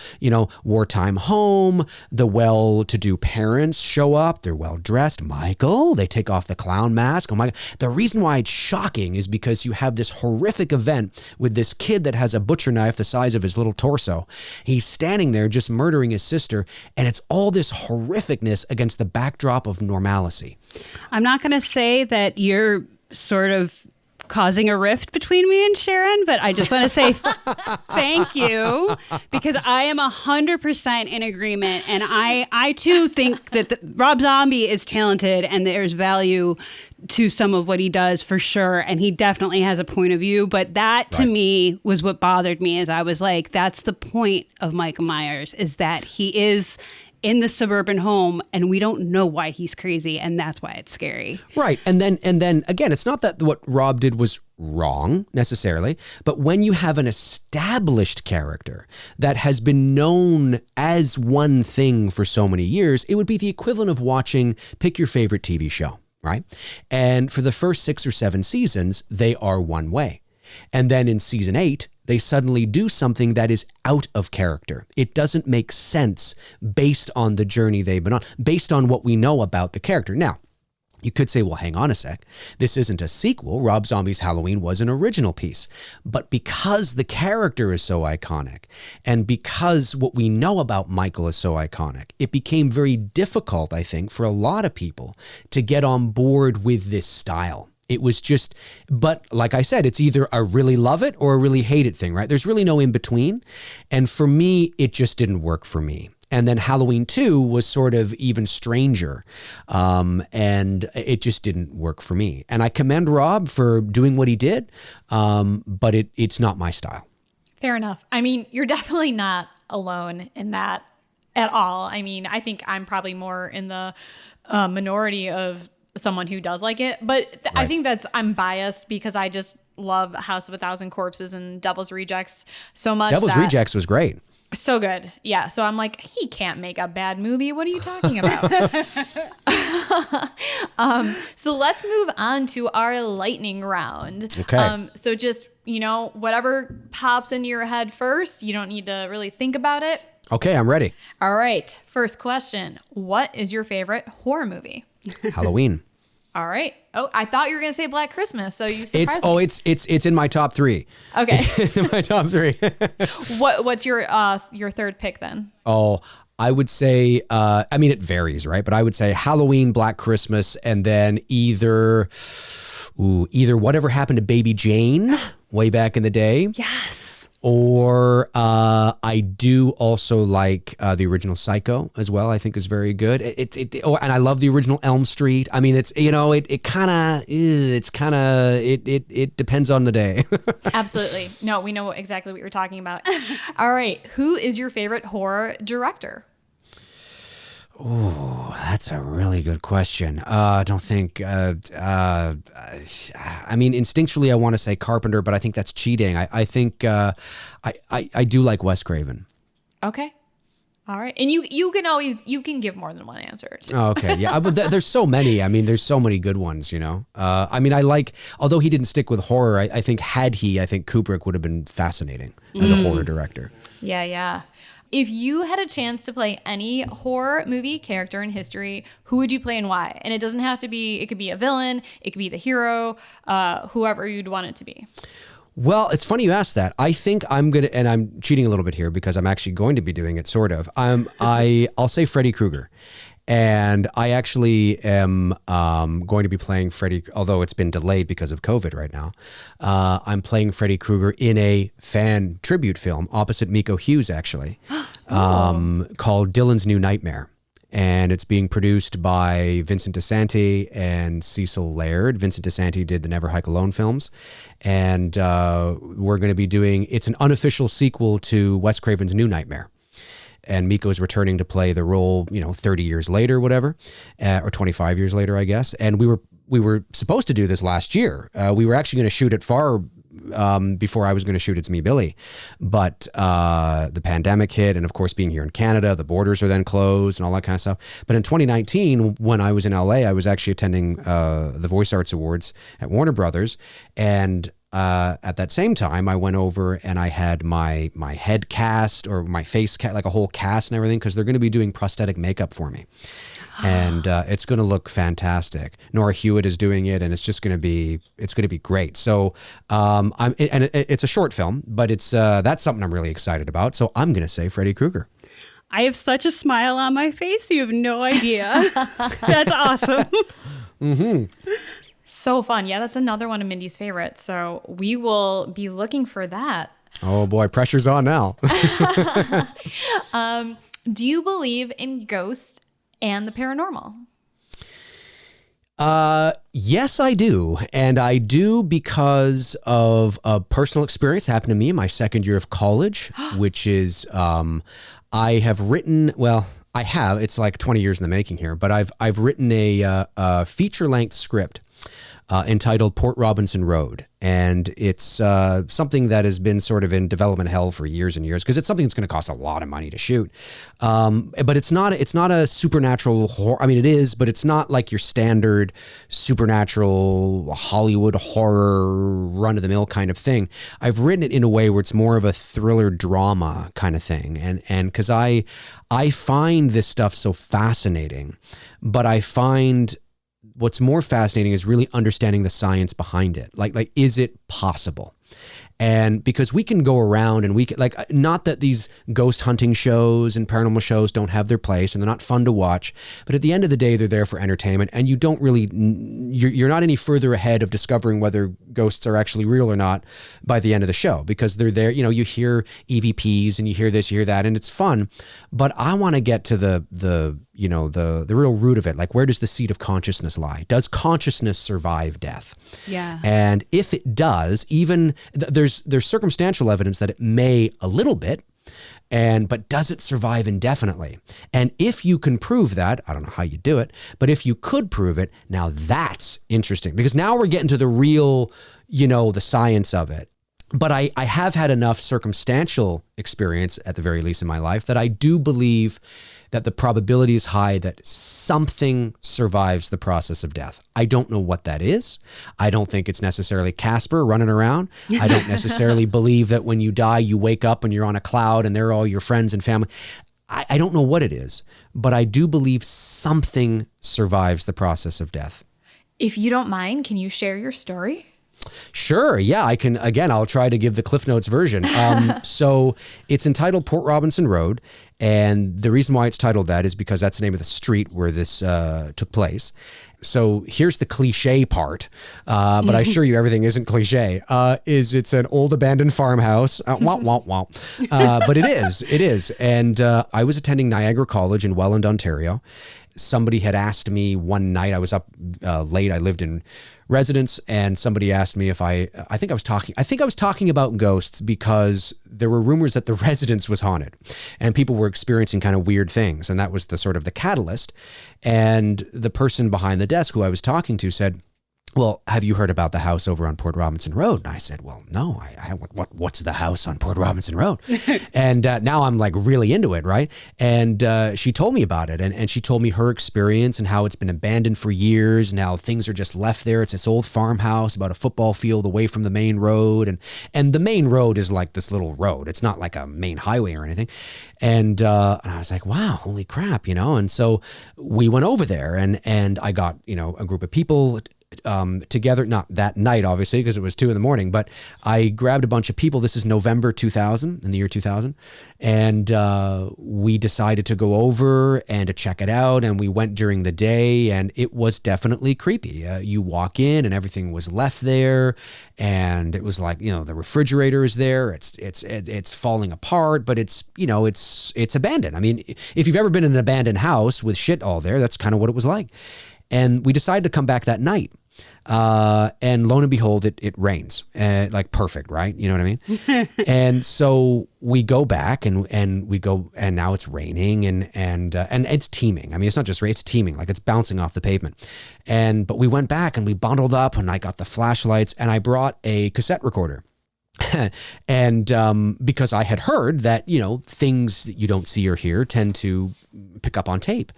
wartime home, the well-to-do parents show up. They're well-dressed. Michael, they take off the clown mask. Oh my God. The reason why it's shocking is because you have this horrific event with this kid that has a butcher knife the size of his little torso. He's standing there just murdering his sister, and it's all this horrificness against the backdrop of normalcy. I'm not going to say that you're sort of causing a rift between me and Sharon, but I just want to say thank you, because I am 100% in agreement. And I too think that Rob Zombie is talented and there's value to some of what he does for sure. And he definitely has a point of view. But that to me was what bothered me, is I was like, that's the point of Michael Myers, is that he is in the suburban home and we don't know why he's crazy, and that's why it's scary. Right. And then again, it's not that what Rob did was wrong necessarily, but when you have an established character that has been known as one thing for so many years, it would be the equivalent of watching, pick your favorite TV show, right? And for the first 6 or 7 seasons, they are one way. And then in season 8, they suddenly do something that is out of character. It doesn't make sense based on the journey they've been on, based on what we know about the character. Now, you could say, well, hang on a sec. This isn't a sequel. Rob Zombie's Halloween was an original piece. But because the character is so iconic, and because what we know about Michael is so iconic, it became very difficult, I think, for a lot of people to get on board with this style. It was just, but like I said, it's either a really love it or a really hate it thing, right? There's really no in between. And for me, it just didn't work for me. And then Halloween 2 was sort of even stranger. And it just didn't work for me. And I commend Rob for doing what he did, but it's not my style. Fair enough. I mean, you're definitely not alone in that at all. I mean, I think I'm probably more in the minority of someone who does like it, but I think I'm biased because I just love House of a Thousand Corpses and Devil's Rejects so much. Devil's Rejects was great. So good. Yeah. So I'm like, he can't make a bad movie. What are you talking about? So let's move on to our lightning round. Okay. So just, whatever pops into your head first, you don't need to really think about it. Okay, I'm ready. All right. First question. What is your favorite horror movie? Halloween. All right. Oh, I thought you were going to say Black Christmas, so you surprised me. It's in my top 3. Okay. It's in my top 3. What's your third pick then? Oh, I would say, it varies, right? But I would say Halloween, Black Christmas, and then either Whatever Happened to Baby Jane way back in the day. Yes. Or I do also like the original Psycho as well. I think is very good. And I love the original Elm Street. I mean, it depends on the day. Absolutely. No, we know exactly what you're talking about. All right. Who is your favorite horror director? Oh, That's a really good question. I don't think. I mean, instinctually, I want to say Carpenter, but I think that's cheating. I think I do like Wes Craven. Okay. All right. And you can give more than one answer too. Oh, okay. Yeah. But there's so many. I mean, there's so many good ones, I mean, although he didn't stick with horror, I think Kubrick would have been fascinating as a horror director. Yeah. If you had a chance to play any horror movie character in history, who would you play and why? And it doesn't have to be, it could be a villain, it could be the hero, whoever you'd want it to be. Well, it's funny you asked that. I think I'm going to, and I'm cheating a little bit here because I'm actually going to be doing it sort of. I'll say Freddy Krueger. And I actually am going to be playing Freddy, although it's been delayed because of COVID right now. I'm playing Freddy Krueger in a fan tribute film opposite Miko Hughes, actually, called Dylan's New Nightmare. And it's being produced by Vincent DeSanti and Cecil Laird. Vincent DeSanti did the Never Hike Alone films. And we're going to be doing, it's an unofficial sequel to Wes Craven's New Nightmare. And Miko's returning to play the role, 30 years later, whatever, or 25 years later, I guess. And we were supposed to do this last year. We were actually going to shoot it far before I was going to shoot It's Me, Billy. But the pandemic hit, and of course, being here in Canada, the borders are then closed and all that kind of stuff. But in 2019, when I was in LA, I was actually attending the Voice Arts Awards at Warner Brothers, and at that same time, I went over and I had my head cast or my face cast, like a whole cast and everything, because they're going to be doing prosthetic makeup for me. And it's going to look fantastic. Nora Hewitt is doing it, and it's going to be great. So it's a short film, but that's something I'm really excited about. So I'm going to say Freddy Krueger. I have such a smile on my face. You have no idea. That's awesome. Mm-hmm. So fun. Yeah, that's another one of Mindy's favorites. So we will be looking for that. Oh boy, pressure's on now. Do you believe in ghosts and the paranormal? Yes, I do. And I do because of a personal experience that happened to me in my second year of college, which is, I have written, it's like 20 years in the making here, but I've written a feature-length script entitled Port Robinson Road. And it's something that has been sort of in development hell for years and years, because it's something that's going to cost a lot of money to shoot. But it's not a supernatural horror. I mean, it is, but it's not like your standard supernatural Hollywood horror run-of-the-mill kind of thing. I've written it in a way where it's more of a thriller drama kind of thing. And because I find this stuff so fascinating, but I find what's more fascinating is really understanding the science behind it. Like, is it possible? And because we can go around and we can, not that these ghost hunting shows and paranormal shows don't have their place and they're not fun to watch, but at the end of the day, they're there for entertainment, and you don't really, you're not any further ahead of discovering whether ghosts are actually real or not by the end of the show, because they're there, you hear EVPs and you hear this, you hear that, and it's fun. But I want to get to the real root of it. Like, where does the seat of consciousness lie? Does consciousness survive death? Yeah. And if it does, even there's circumstantial evidence that it may a little bit, but does it survive indefinitely? And if you can prove that, I don't know how you do it, but if you could prove it, now that's interesting, because now we're getting to the real, the science of it. But I have had enough circumstantial experience, at the very least in my life, that I do believe that the probability is high that something survives the process of death. I don't know what that is. I don't think it's necessarily Casper running around. I don't necessarily believe that when you die, you wake up and you're on a cloud and they're all your friends and family. I don't know what it is, but I do believe something survives the process of death. If you don't mind, can you share your story? Sure. Yeah, I can. Again, I'll try to give the Cliff Notes version. So it's entitled Port Robinson Road. And the reason why it's titled that is because that's the name of the street where this took place. So here's the cliche part, but I assure you everything isn't cliche, is it's an old abandoned farmhouse. Wah, wah, wah. But it is. And I was attending Niagara College in Welland, Ontario. Somebody had asked me one night, I was up late, I lived in residence, and somebody asked me if I think I was talking about ghosts because there were rumors that the residence was haunted and people were experiencing kind of weird things. And that was the sort of the catalyst. And the person behind the desk who I was talking to said, well, have you heard about the house over on Port Robinson Road? And I said, well, no, what's the house on Port Robinson Road? And now I'm like really into it, right? And she told me about it, and she told me her experience and how it's been abandoned for years. Now things are just left there. It's this old farmhouse about a football field away from the main road. And the main road is like this little road. It's not like a main highway or anything. And I was like, wow, holy crap, And so we went over there, and I got, a group of people together, not that night, obviously, because it was 2 a.m, but I grabbed a bunch of people. This is November 2000, in the year 2000. And we decided to go over and to check it out. And we went during the day, and it was definitely creepy. You walk in and everything was left there. And it was like, the refrigerator is there. It's falling apart, but it's abandoned. I mean, if you've ever been in an abandoned house with shit all there, that's kind of what it was like. And we decided to come back that night. And lo and behold, it rains, like perfect, right? You know what I mean? And so we go back and we go, and now it's raining and it's teeming. I mean, it's not just rain, it's teeming, like it's bouncing off the pavement. But we went back and we bundled up, and I got the flashlights, and I brought a cassette recorder. And because I had heard that, things that you don't see or hear tend to pick up on tape.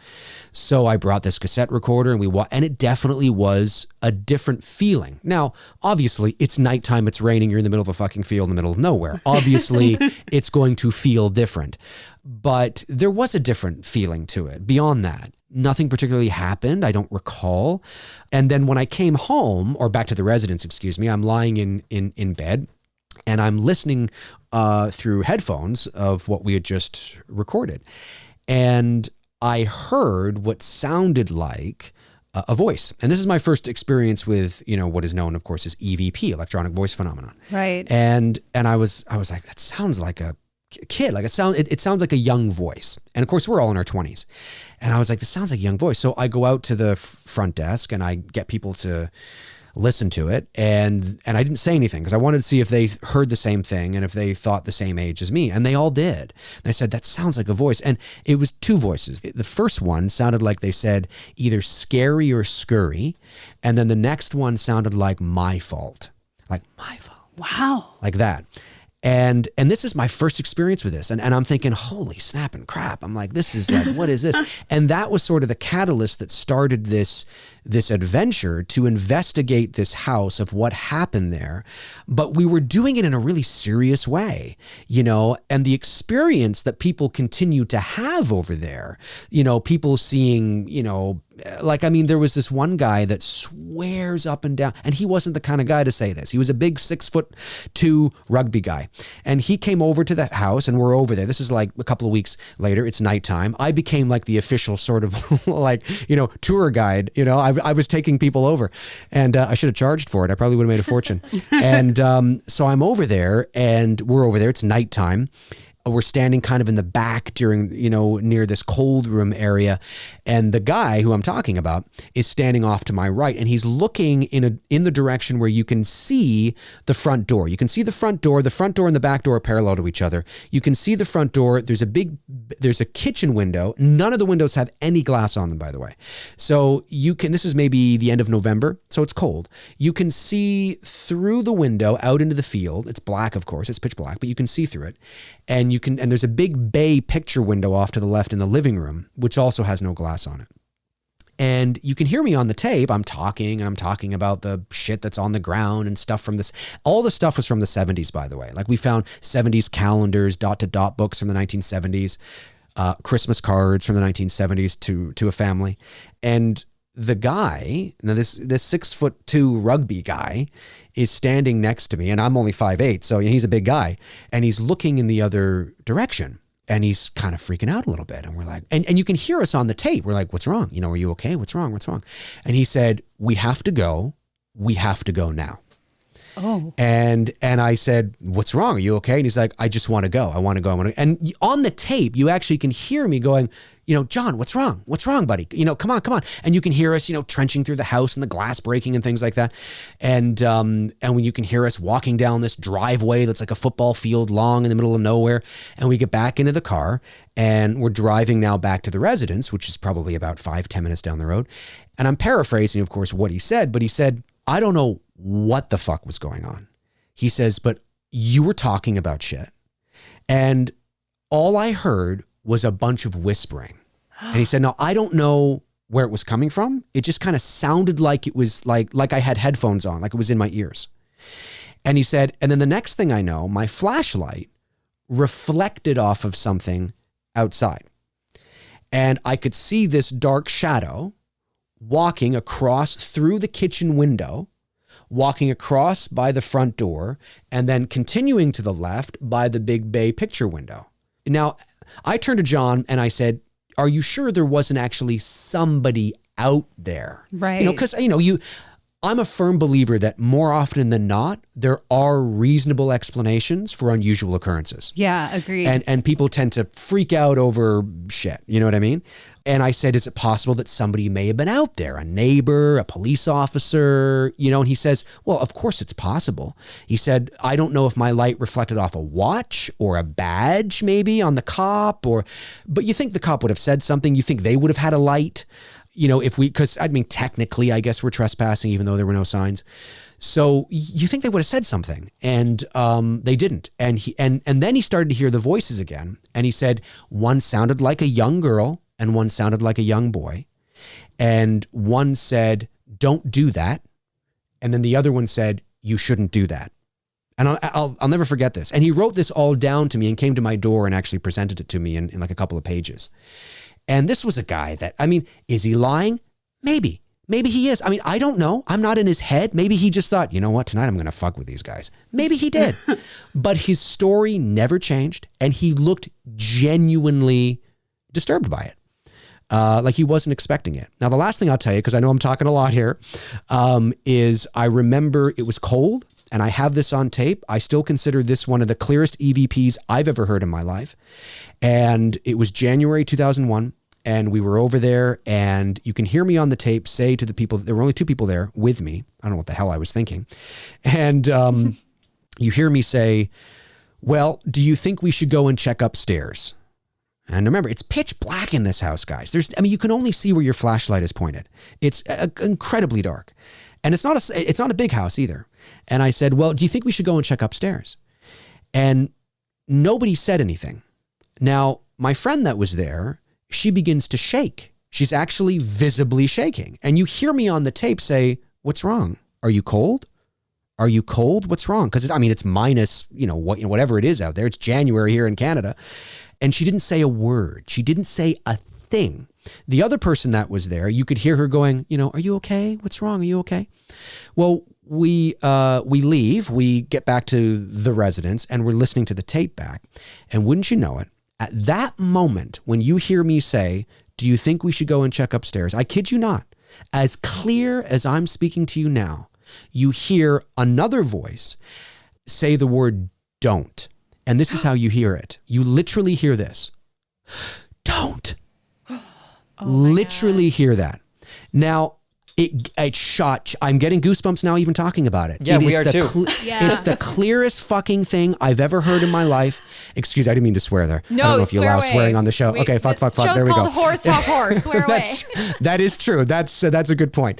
So I brought this cassette recorder, and it definitely was a different feeling. Now, obviously, it's nighttime, it's raining, you're in the middle of a fucking field in the middle of nowhere. Obviously, it's going to feel different. But there was a different feeling to it. Beyond that, nothing particularly happened. I don't recall. And then when I came home, or back to the residence, I'm lying in bed. And I'm listening through headphones of what we had just recorded. And I heard what sounded like a voice. And this is my first experience with, what is known, of course, as EVP, electronic voice phenomenon. Right. And I was like, that sounds like a kid. Like it sounds like a young voice. And of course, we're all in our 20s. And I was like, this sounds like a young voice. So I go out to the front desk and I get people to listen to it, and I didn't say anything because I wanted to see if they heard the same thing and if they thought the same age as me, and they all did. And I said, that sounds like a voice, and it was 2 voices. The first one sounded like they said either scary or scurry, and then the next one sounded like my fault, like my fault. Wow. Like that. And this is my first experience with this. And I'm thinking, holy snap and crap. I'm like, this is like, what is this? And that was sort of the catalyst that started this adventure to investigate this house of what happened there. But we were doing it in a really serious way, and the experience that people continue to have over there, people seeing, there was this one guy that swears up and down, and he wasn't the kind of guy to say this. He was a big 6'2" rugby guy. And he came over to that house, and we're over there. This is like a couple of weeks later. It's nighttime. I became like the official sort of tour guide. I was taking people over, and I should have charged for it. I probably would have made a fortune. And so I'm over there, and we're over there. It's nighttime. We're standing kind of in the back during, near this cold room area. And the guy who I'm talking about is standing off to my right, and he's looking in the direction where you can see the front door. You can see the front door and the back door are parallel to each other. You can see the front door. There's a kitchen window. None of the windows have any glass on them, by the way. So this is maybe the end of November, so it's cold. You can see through the window out into the field. It's black, of course. It's pitch black, but you can see through it. And there's a big bay picture window off to the left in the living room, which also has no glass on it. And you can hear me on the tape. I'm talking about the shit that's on the ground and stuff from this. All the stuff was from the 70s, by the way. Like we found 70s calendars, dot-to-dot books from the 1970s, Christmas cards from the 1970s to a family. And the guy, now this 6'2" rugby guy, is standing next to me, and I'm only 5'8", so he's a big guy, and he's looking in the other direction, and he's kind of freaking out a little bit, and we're like, and you can hear us on the tape. We're like, what's wrong? Are you okay? What's wrong? And he said, we have to go now. Oh. And I said, what's wrong? Are you okay? And he's like, I just want to go. I want to go. And on the tape, you actually can hear me going, John, what's wrong? What's wrong, buddy? Come on. And you can hear us, trenching through the house and the glass breaking and things like that. And when you can hear us walking down this driveway that's like a football field long in the middle of nowhere. And we get back into the car and we're driving now back to the residence, which is probably about 5-10 minutes down the road. And I'm paraphrasing, of course, what he said, but he said, I don't know what the fuck was going on. He says, but you were talking about shit. And all I heard was a bunch of whispering. And he said, no, I don't know where it was coming from. It just kind of sounded like it was like I had headphones on, like it was in my ears. And he said, and then the next thing I know, my flashlight reflected off of something outside. And I could see this dark shadow walking across through the kitchen window, walking across by the front door, and then continuing to the left by the big bay picture window. Now, I turned to John and I said, are you sure there wasn't actually somebody out there? Right. Because, I'm a firm believer that more often than not, there are reasonable explanations for unusual occurrences. Yeah, agreed. And people tend to freak out over shit. You know what I mean? And I said, is it possible that somebody may have been out there, a neighbor, a police officer, and he says, well, of course it's possible. He said, I don't know if my light reflected off a watch or a badge maybe on the cop but you think the cop would have said something? You think they would have had a light? Because technically, I guess we're trespassing even though there were no signs. So you think they would have said something, and they didn't. And then he started to hear the voices again. And he said, one sounded like a young girl and one sounded like a young boy. And one said, don't do that. And then the other one said, you shouldn't do that. And I'll never forget this. And he wrote this all down to me and came to my door and actually presented it to me in like a couple of pages. And this was a guy that, is he lying? Maybe he is. I don't know. I'm not in his head. Maybe he just thought, you know what, tonight I'm going to fuck with these guys. Maybe he did. But his story never changed. And he looked genuinely disturbed by it. Like he wasn't expecting it. Now, the last thing I'll tell you, because I know I'm talking a lot here, is I remember it was cold. And I have this on tape. I still consider this one of the clearest EVPs I've ever heard in my life. And it was January 2001. And we were over there, and you can hear me on the tape say to the people, there were only 2 people there with me. I don't know what the hell I was thinking. And you hear me say, well, do you think we should go and check upstairs? And remember, it's pitch black in this house, guys. You can only see where your flashlight is pointed. It's incredibly dark. And it's not a big house either. And I said, well, do you think we should go and check upstairs? And nobody said anything. Now, my friend that was there, she begins to shake. She's actually visibly shaking. And you hear me on the tape say, what's wrong? Are you cold? Are you cold? What's wrong? Because it's minus, whatever it is out there. It's January here in Canada. And she didn't say a word. She didn't say a thing. The other person that was there, you could hear her going, are you okay? What's wrong? Are you okay? Well, we leave, we get back to the residence, and we're listening to the tape back. And wouldn't you know it, at that moment, when you hear me say, do you think we should go and check upstairs? I kid you not, as clear as I'm speaking to you now, you hear another voice say the word don't. And this is how you hear it. You literally hear this. Don't. Literally hear that. Now, it shot. I'm getting goosebumps now even talking about it. Yeah, it we are too. It's the clearest fucking thing I've ever heard in my life. Excuse me, I didn't mean to swear there. No, I don't know if you allow away. swearing on the show. Okay, fuck. There we go. Show's called Horrors Talk Horror. Swear away. That is true. That's a good point.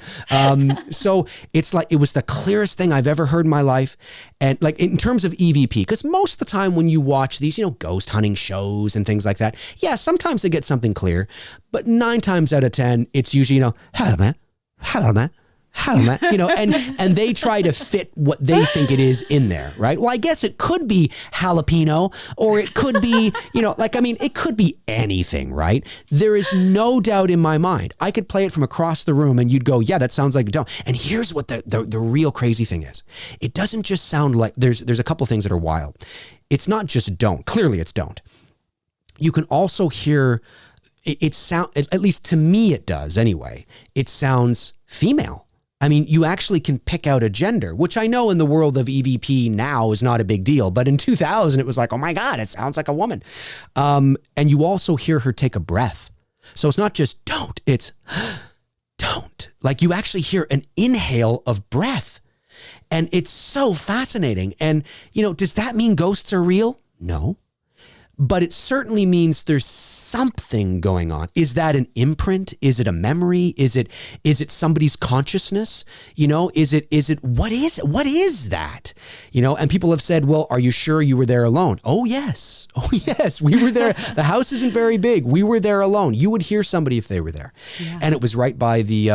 So it's like, it was the clearest thing I've ever heard in my life. And like in terms of EVP, because most of the time when you watch these, ghost hunting shows and things like that, yeah, sometimes they get something clear, but 9 times out of 10, it's usually, hello man, and they try to fit what they think it is in there, right? Well, I guess it could be jalapeno, or it could be, it could be anything, right? There is no doubt in my mind. I could play it from across the room and you'd go, yeah, that sounds like a don't. And here's what the real crazy thing is. It doesn't just sound like, there's a couple things that are wild. It's not just don't. Clearly it's don't. You can also hear, it sound, at least to me it does anyway, it sounds female. I mean, you actually can pick out a gender, which I know in the world of EVP now is not a big deal. But in 2000, it was like, oh my God, it sounds like a woman. And you also hear her take a breath. So it's not just don't, it's don't. Like you actually hear an inhale of breath. And it's so fascinating. And, does that mean ghosts are real? No. But it certainly means there's something going on. Is that an imprint? Is it a memory? Is it somebody's consciousness? Is it what is that? And people have said, well, are you sure you were there alone? Oh yes, we were there. The house isn't very big. We were there alone. You would hear somebody if they were there. Yeah. And it was right by the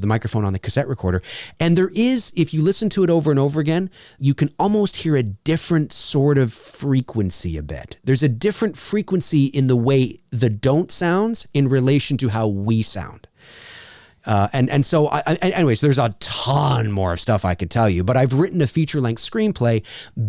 microphone on the cassette recorder. And there is, if you listen to it over and over again, you can almost hear a different sort of frequency a bit. There's a different frequency in the way the don't sounds in relation to how we sound. So anyways, there's a ton more stuff I could tell you, but I've written a feature-length screenplay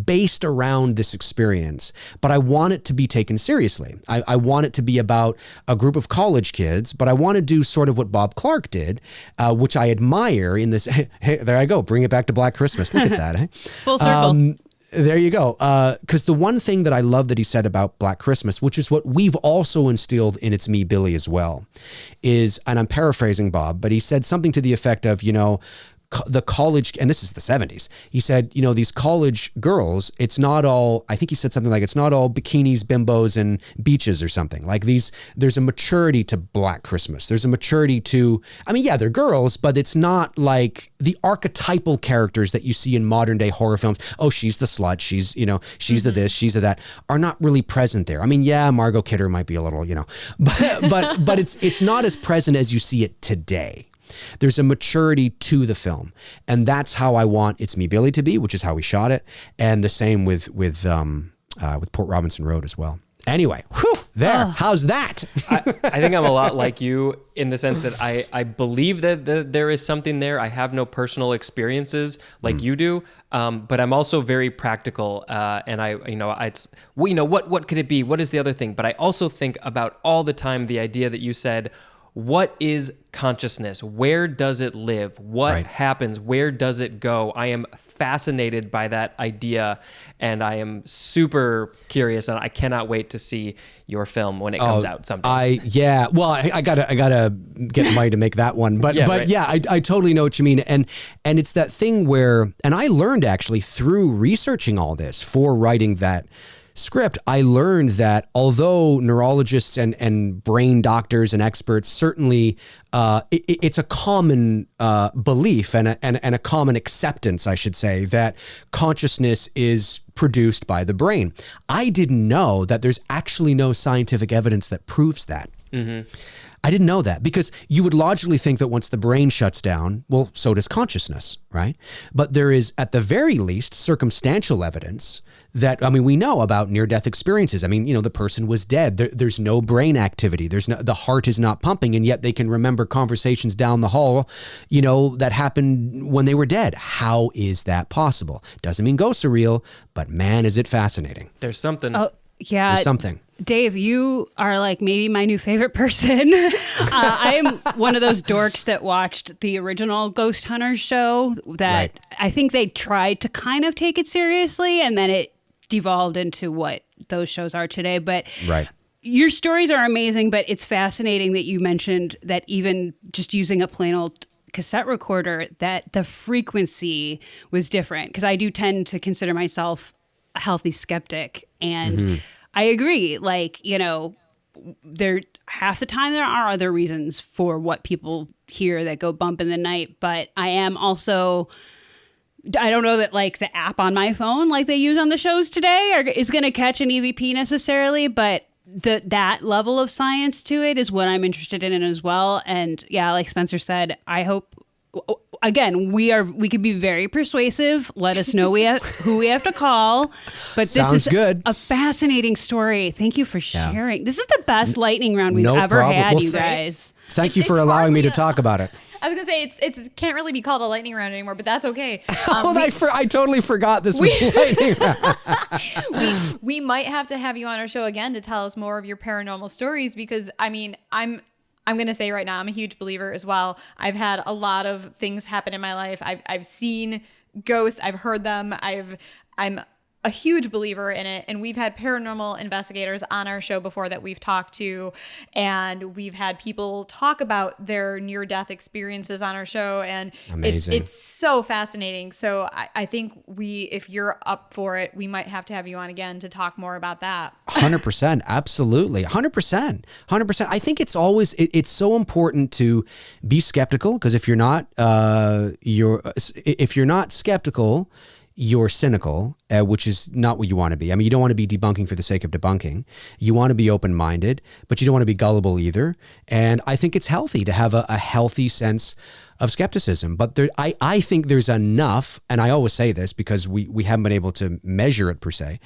based around this experience, but I want it to be taken seriously. I want it to be about a group of college kids, but I want to do sort of what Bob Clark did, which I admire in this. Hey, there I go. Bring it back to Black Christmas. Look at that. Eh? Full circle. There you go. Because the one thing that I love that he said about Black Christmas, which is what we've also instilled in It's Me, Billy as well, is, and I'm paraphrasing Bob, but he said something to the effect of, the college, and this is the 70s, he said, these college girls, it's not all, I think he said something like, it's not all bikinis, bimbos, and beaches or something. Like there's a maturity to Black Christmas. There's a maturity to, they're girls, but it's not like the archetypal characters that you see in modern day horror films. Oh, she's the slut, she's the this, she's the that, are not really present there. Margot Kidder might be a little, but it's not as present as you see it today. There's a maturity to the film, and that's how I want It's Me, Billy to be, which is how we shot it, and the same with Port Robinson Road as well. Anyway, how's that? I think I'm a lot like you in the sense that I believe that there is something there. I have no personal experiences like you do, but I'm also very practical, and what could it be? What is the other thing? But I also think about all the time the idea that you said. What is consciousness? Where does it live? What happens? Where does it go? I am fascinated by that idea, and I am super curious, and I cannot wait to see your film when it comes out someday. I gotta get Mike to make that one, but I totally know what you mean, and it's that thing where, and I learned actually through researching all this for writing that script, I learned that although neurologists and brain doctors and experts certainly, it's a common belief and a common acceptance, I should say, that consciousness is produced by the brain. I didn't know that there's actually no scientific evidence that proves that. Mm-hmm. I didn't know that, because you would logically think that once the brain shuts down, well, so does consciousness, right? But there is, at the very least, circumstantial evidence that, we know about near-death experiences. The person was dead. There's no brain activity. The heart is not pumping, and yet they can remember conversations down the hall, that happened when they were dead. How is that possible? Doesn't mean ghosts are real, but man, is it fascinating. There's something. Oh, yeah. There's something. Dave, you are like maybe my new favorite person. I am one of those dorks that watched the original Ghost Hunters show that I think they tried to kind of take it seriously, and then it devolved into what those shows are today. But your stories are amazing, but it's fascinating that you mentioned that even just using a plain old cassette recorder, that the frequency was different, because I do tend to consider myself a healthy skeptic, and I agree. There half the time there are other reasons for what people hear that go bump in the night, but I am also, I don't know that the app on my phone like they use on the shows today is going to catch an EVP necessarily, but that level of science to it is what I'm interested in as well. And yeah, like Spencer said, I hope, again, we could be very persuasive. Let us know who we have to call. But this is good. A fascinating story. Thank you for sharing. Yeah. This is the best lightning round we've ever problem. had, Well, you guys. Thank you for allowing me to talk about it. I was gonna say it can't really be called a lightning round anymore, but that's okay. I totally forgot this was lightning round. We might have to have you on our show again to tell us more of your paranormal stories, because I'm I'm going to say right now, I'm a huge believer as well. I've had a lot of things happen in my life. I've seen ghosts. I've heard them. I'm a huge believer in it. And we've had paranormal investigators on our show before that we've talked to, and we've had people talk about their near-death experiences on our show. And it's so fascinating. So I think if you're up for it, we might have to have you on again to talk more about that. 100%. Absolutely. 100%. 100%. I think it's always, it's so important to be skeptical, because if you're not skeptical, you're cynical, which is not what you want to be. I mean, you don't want to be debunking for the sake of debunking. You want to be open-minded, but you don't want to be gullible either. And I think it's healthy to have a healthy sense of skepticism. But I think there's enough, and I always say this because we haven't been able to measure it per se.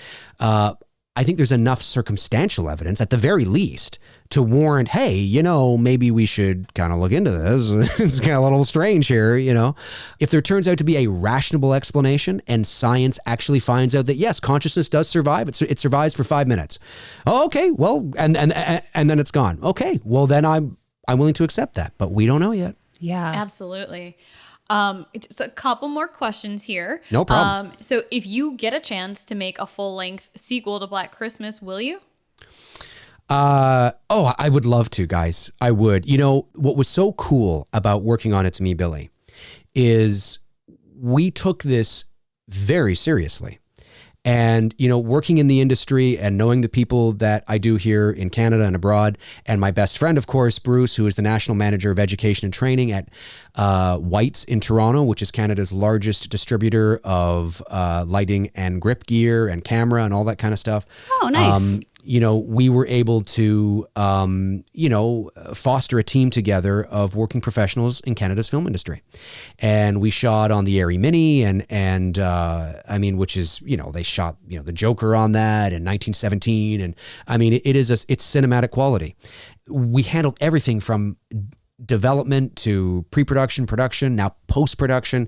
I think there's enough circumstantial evidence, at the very least, to warrant, hey, maybe we should kind of look into this. It's kind of a little strange here, If there turns out to be a rational explanation and science actually finds out that, yes, consciousness does survive, it survives for 5 minutes. Oh, okay, well, and then it's gone. Okay, well, then I'm willing to accept that, but we don't know yet. Yeah. Absolutely. Just a couple more questions here. No problem. So if you get a chance to make a full-length sequel to Black Christmas, will you? I would love to, guys. I would. What was so cool about working on It's Me, Billy, is we took this very seriously. And, working in the industry and knowing the people that I do here in Canada and abroad, and my best friend, of course, Bruce, who is the National Manager of Education and Training at White's in Toronto, which is Canada's largest distributor of lighting and grip gear and camera and all that kind of stuff. Oh, nice. We were able to, foster a team together of working professionals in Canada's film industry. And we shot on the Airy Mini which is, they shot, the Joker on that in 1917. And it's cinematic quality. We handled everything from development to pre-production, production, now post-production.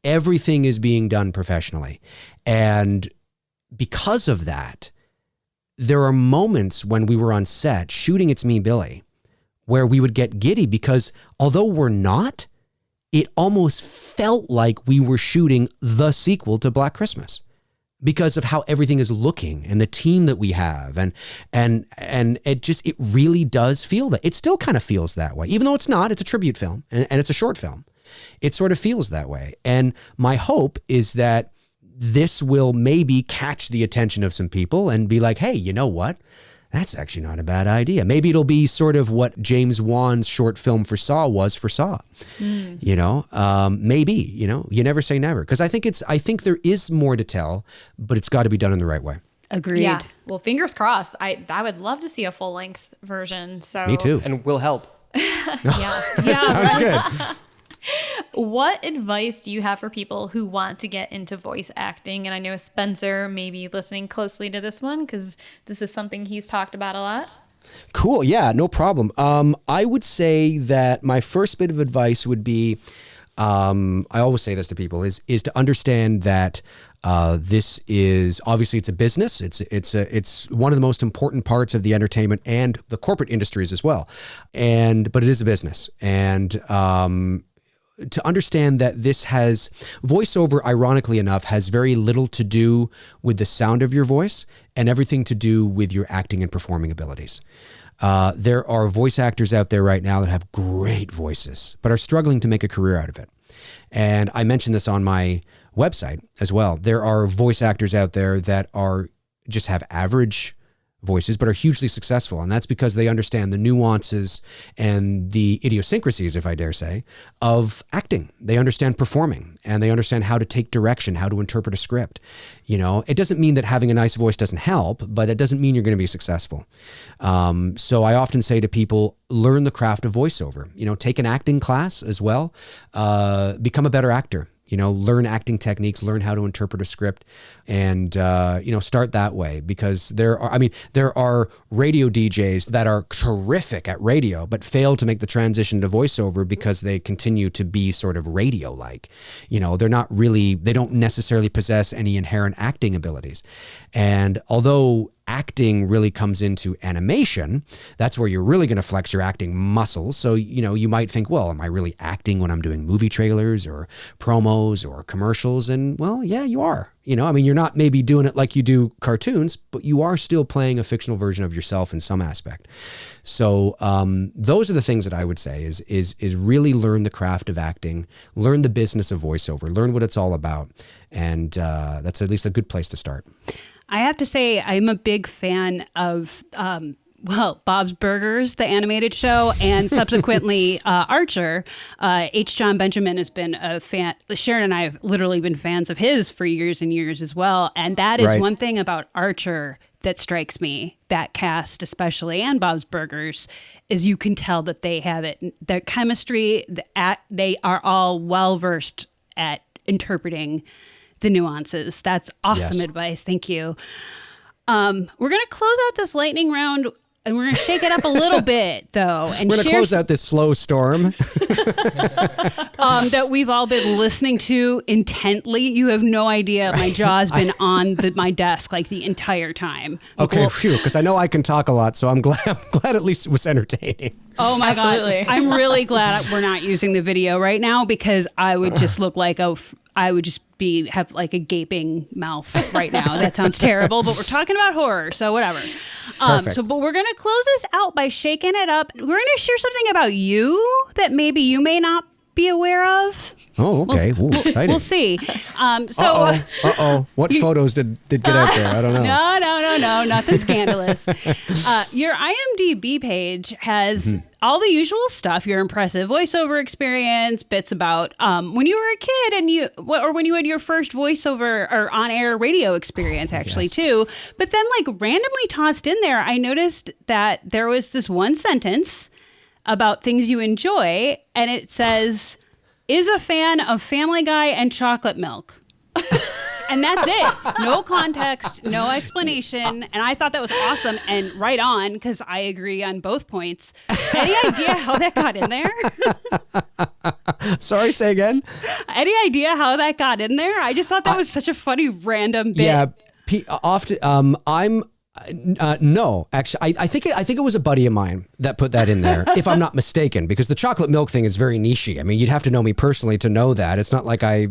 Everything is being done professionally. And because of that, there are moments when we were on set shooting It's Me, Billy, where we would get giddy because although we're not, it almost felt like we were shooting the sequel to Black Christmas because of how everything is looking and the team that we have. And it really does feel that. It still kind of feels that way, even though it's not. It's a tribute film and it's a short film. It sort of feels that way. And my hope is that this will maybe catch the attention of some people and be like, hey, you know what? That's actually not a bad idea. Maybe it'll be sort of what James Wan's short film for Saw was for Saw. Maybe, you never say never. Because I think there is more to tell, but it's got to be done in the right way. Agreed. Yeah. Well, fingers crossed. I would love to see a full length version. So Me too. And we'll help. Yeah. Sounds good. What advice do you have for people who want to get into voice acting? And I know Spencer may be listening closely to this one because this is something he's talked about a lot. Cool. Yeah, no problem. I would say that my first bit of advice would be, I always say this to people, is to understand that this is obviously it's a business. It's one of the most important parts of the entertainment and the corporate industries as well. But it is a business. And to understand that this has voiceover, ironically enough, has very little to do with the sound of your voice and everything to do with your acting and performing abilities. There are voice actors out there right now that have great voices, but are struggling to make a career out of it. And I mentioned this on my website as well. There are voice actors out there that just have average voices, but are hugely successful. And that's because they understand the nuances and the idiosyncrasies, if I dare say, of acting. They understand performing and they understand how to take direction, how to interpret a script. It doesn't mean that having a nice voice doesn't help, but it doesn't mean you're going to be successful. So I often say to people, learn the craft of voiceover, take an acting class as well, become a better actor. Learn acting techniques, learn how to interpret a script, and, start that way. Because there are radio DJs that are terrific at radio, but fail to make the transition to voiceover because they continue to be sort of radio-like. They don't necessarily possess any inherent acting abilities. And although acting really comes into animation. That's where you're really going to flex your acting muscles. So, you might think, well, am I really acting when I'm doing movie trailers or promos or commercials? And well, yeah, you are. You're not maybe doing it like you do cartoons, but you are still playing a fictional version of yourself in some aspect. So those are the things that I would say is really learn the craft of acting, learn the business of voiceover, learn what it's all about. And that's at least a good place to start. I have to say, I'm a big fan of, Bob's Burgers, the animated show, and subsequently Archer. H. John Benjamin has been a fan. Sharon and I have literally been fans of his for years and years as well. And that is one thing about Archer that strikes me, that cast especially, and Bob's Burgers, is you can tell that they have it. Their chemistry, they are all well-versed at interpreting the nuances. That's awesome advice. Thank you. We're going to close out this lightning round, and we're going to shake it up a little bit, though. And we're going to close out this slow storm that we've all been listening to intently. You have no idea. My jaw's been on my desk like the entire time. Okay, because I know I can talk a lot, so I'm glad at least it was entertaining. Oh my Absolutely. God. I'm really glad we're not using the video right now, because I would just look like I would just have like a gaping mouth right now. That sounds terrible, but we're talking about horror, so whatever. But we're going to close this out by shaking it up. We're going to share something about you that maybe you may not be aware of. Oh, okay. Exciting. We'll see. What photos did get out there? I don't know. No, nothing scandalous. Your IMDb page has all the usual stuff, your impressive voiceover experience, bits about when you were a kid or when you had your first voiceover or on-air radio experience, actually, too. But then, like, randomly tossed in there, I noticed that there was this one sentence about things you enjoy, and it says, is a fan of Family Guy and chocolate milk. And that's it. No context, no explanation. And I thought that was awesome and right on, because I agree on both points. Any idea how that got in there? Sorry, say again? Any idea how that got in there? I just thought that was such a funny random bit. Yeah, often no, actually, I think it was a buddy of mine that put that in there, if I'm not mistaken, because the chocolate milk thing is very nichey. I mean, you'd have to know me personally to know that. It's not like I,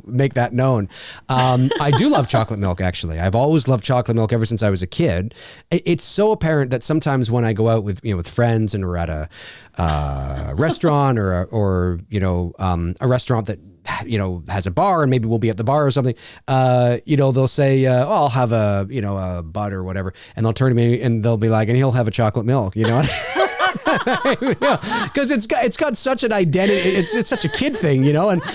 make that known. I do love chocolate milk, actually. I've always loved chocolate milk ever since I was a kid. It's so apparent that sometimes when I go out with friends and we're at a restaurant or a restaurant that has a bar, and maybe we'll be at the bar or something, they'll say, I'll have a bud or whatever. And they'll turn to me and they'll be like, and he'll have a chocolate milk, because it's got such an identity. It's such a kid thing,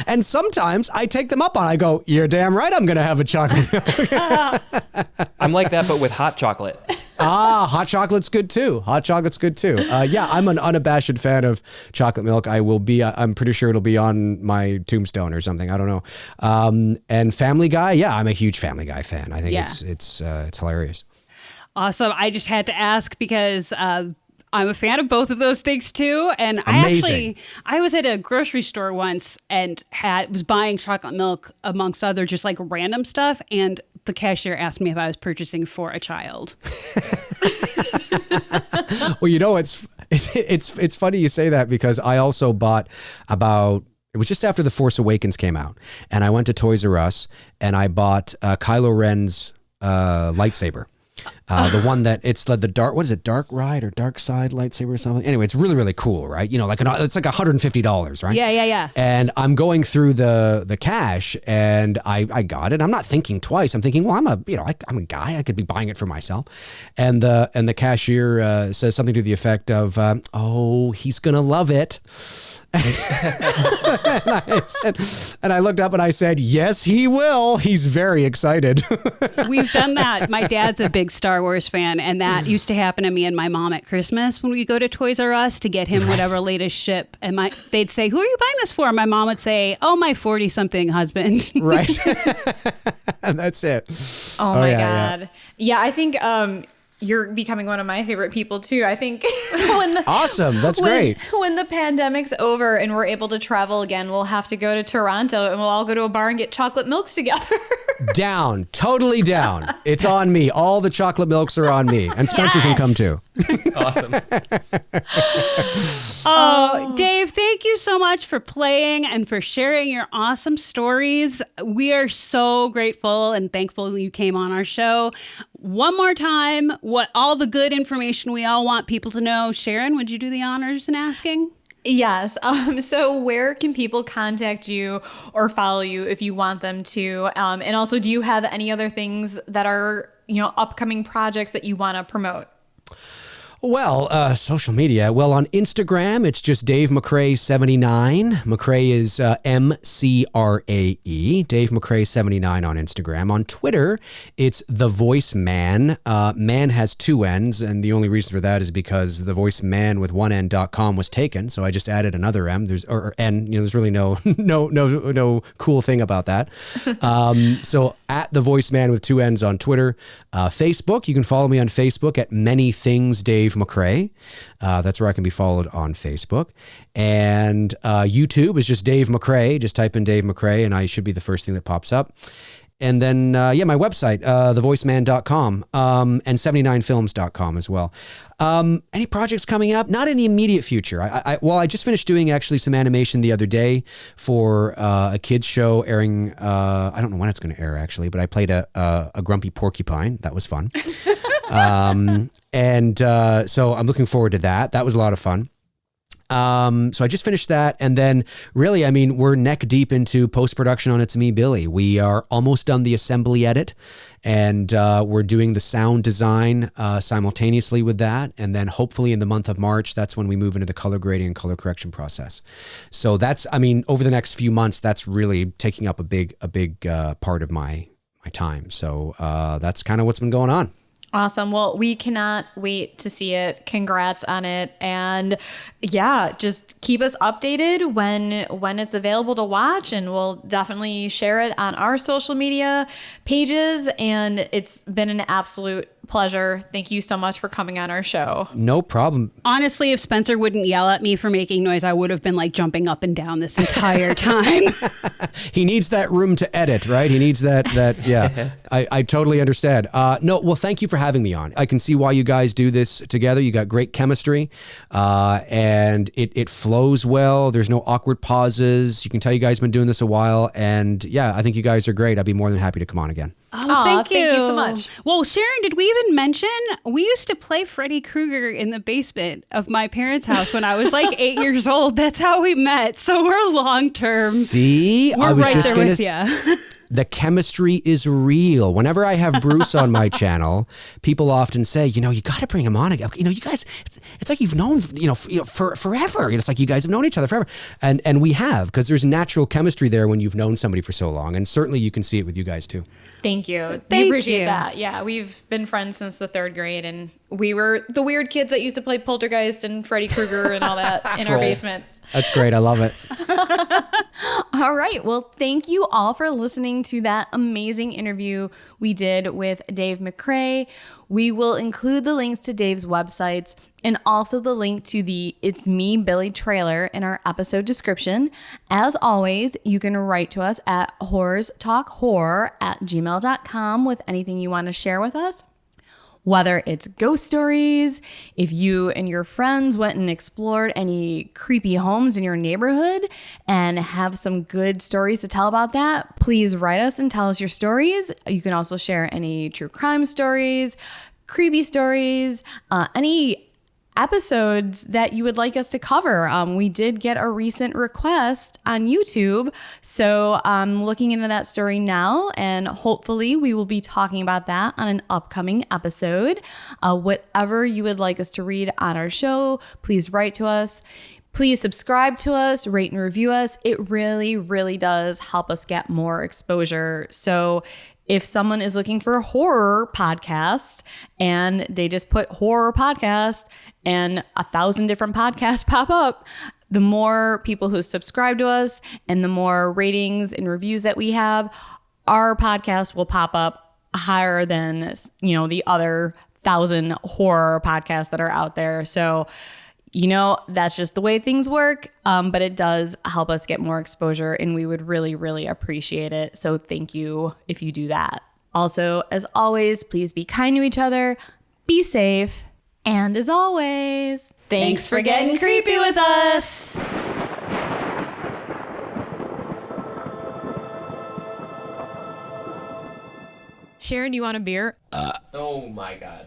and sometimes I take them up on it. I go, you're damn right, I'm going to have a chocolate milk. I'm like that, but with hot chocolate. Hot chocolate's good too. Yeah, I'm an unabashed fan of chocolate milk. I will be, I'm pretty sure it'll be on my tombstone or something. I don't know. And Family Guy. Yeah, I'm a huge Family Guy fan. I think it's hilarious. Awesome. I just had to ask because, I'm a fan of both of those things too. And Amazing. I was at a grocery store once and was buying chocolate milk amongst other just like random stuff. And the cashier asked me if I was purchasing for a child. Well, it's funny you say that, because I also bought it was just after The Force Awakens came out, and I went to Toys R Us and I bought Kylo Ren's lightsaber. The one that it's the dark, what is it? Dark Ride or Dark Side lightsaber or something. Anyway, it's really, really cool, right? It's like $150, right? Yeah. And I'm going through the cash, and I got it. I'm not thinking twice. I'm thinking, well, I'm a guy. I could be buying it for myself. And the cashier says something to the effect of, "Oh, he's gonna love it." and I looked up and I said, yes, he will. He's very excited. We've done that. My dad's a big Star Wars fan, and that used to happen to me and my mom at Christmas when we go to Toys R Us to get him whatever latest ship. And they'd say, who are you buying this for? My mom would say, oh, my 40-something husband. Right. And that's it. Oh my God. Yeah, I think you're becoming one of my favorite people too. I think Awesome. That's great. When the pandemic's over and we're able to travel again, we'll have to go to Toronto and we'll all go to a bar and get chocolate milks together. Down. Totally down. It's on me. All the chocolate milks are on me. And Spencer can come too. Awesome. Oh, Dave, thank you so much for playing and for sharing your awesome stories. We are so grateful and thankful you came on our show. One more time, what all the good information we all want people to know. Sharon, would you do the honors in asking? Yes. So where can people contact you or follow you if you want them to? And also, do you have any other things that are, upcoming projects that you want to promote? Well, social media. Well, on Instagram, it's just Dave McRae 79. McRae is M-C-R-A-E. Dave McRae 79 on Instagram. On Twitter, it's The Voice Man. Man has two N's, and the only reason for that is because The Voice Man with one N.com was taken, so I just added another M. There's N. There's really no cool thing about that. So at The Voice Man with two N's on Twitter. Facebook, you can follow me on Facebook at Many Things Dave McRae. That's where I can be followed on Facebook. And YouTube is just Dave McRae. Just type in Dave McRae and I should be the first thing that pops up. And then, my website, thevoiceman.com, and 79films.com as well. Any projects coming up? Not in the immediate future. I just finished doing actually some animation the other day for a kids show airing, I don't know when it's going to air actually, but I played a grumpy porcupine. That was fun. So I'm looking forward to that. That was a lot of fun. So I just finished that. And then really, we're neck deep into post-production on It's Me, Billy. We are almost done the assembly edit and we're doing the sound design simultaneously with that. And then hopefully in the month of March, that's when we move into the color grading and color correction process. So that's, over the next few months, that's really taking up a big part of my time. So that's kind of what's been going on. Awesome. Well, we cannot wait to see it. Congrats on it. And yeah, just keep us updated when it's available to watch, and we'll definitely share it on our social media pages. And it's been an absolute pleasure. Thank you so much for coming on our show. No problem. Honestly, if Spencer wouldn't yell at me for making noise, I would have been like jumping up and down this entire time. He needs that room to edit, right? He needs that yeah. I totally understand. No, well, thank you for having me on. I can see why you guys do this together. You got great chemistry, and it flows well. There's no awkward pauses. You can tell you guys have been doing this a while, and yeah, I think you guys are great. I'd be more than happy to come on again. Oh, thank you so much. Well, Sharon, did we even mention we used to play Freddy Krueger in the basement of my parents' house when I was like 8 years old? That's how we met. So we're long term. See, we're right there with you. The chemistry is real. Whenever I have Bruce on my channel, people often say, you got to bring him on again. You guys, it's like you've known, for forever. It's like you guys have known each other forever. And we have, because there's natural chemistry there when you've known somebody for so long. And certainly you can see it with you guys too. Thank you. Thank we appreciate you. that. Yeah, we've been friends since the 3rd grade, and we were the weird kids that used to play Poltergeist and Freddy Krueger and all that in our basement. That's great. I love it. All right. Well, thank you all for listening to that amazing interview we did with Dave McRae. We will include the links to Dave's websites and also the link to the It's Me, Billy trailer in our episode description. As always, you can write to us at whorestalkhorror@gmail.com with anything you want to share with us. Whether it's ghost stories, if you and your friends went and explored any creepy homes in your neighborhood and have some good stories to tell about that, please write us and tell us your stories. You can also share any true crime stories, creepy stories, any episodes that you would like us to cover. We did get a recent request on YouTube, so I'm looking into that story now, and hopefully we will be talking about that on an upcoming episode. Whatever you would like us to read on our show, please write to us. Please subscribe to us, rate and review us. It really, really does help us get more exposure. So if someone is looking for a horror podcast and they just put horror podcast and 1,000 different podcasts pop up, the more people who subscribe to us and the more ratings and reviews that we have, our podcast will pop up higher than, the other 1,000 horror podcasts that are out there. So, that's just the way things work. But it does help us get more exposure, and we would really, really appreciate it. So thank you if you do that. Also, as always, please be kind to each other, be safe, and as always, thanks for getting creepy with us. Sharon, you want a beer? Oh my God.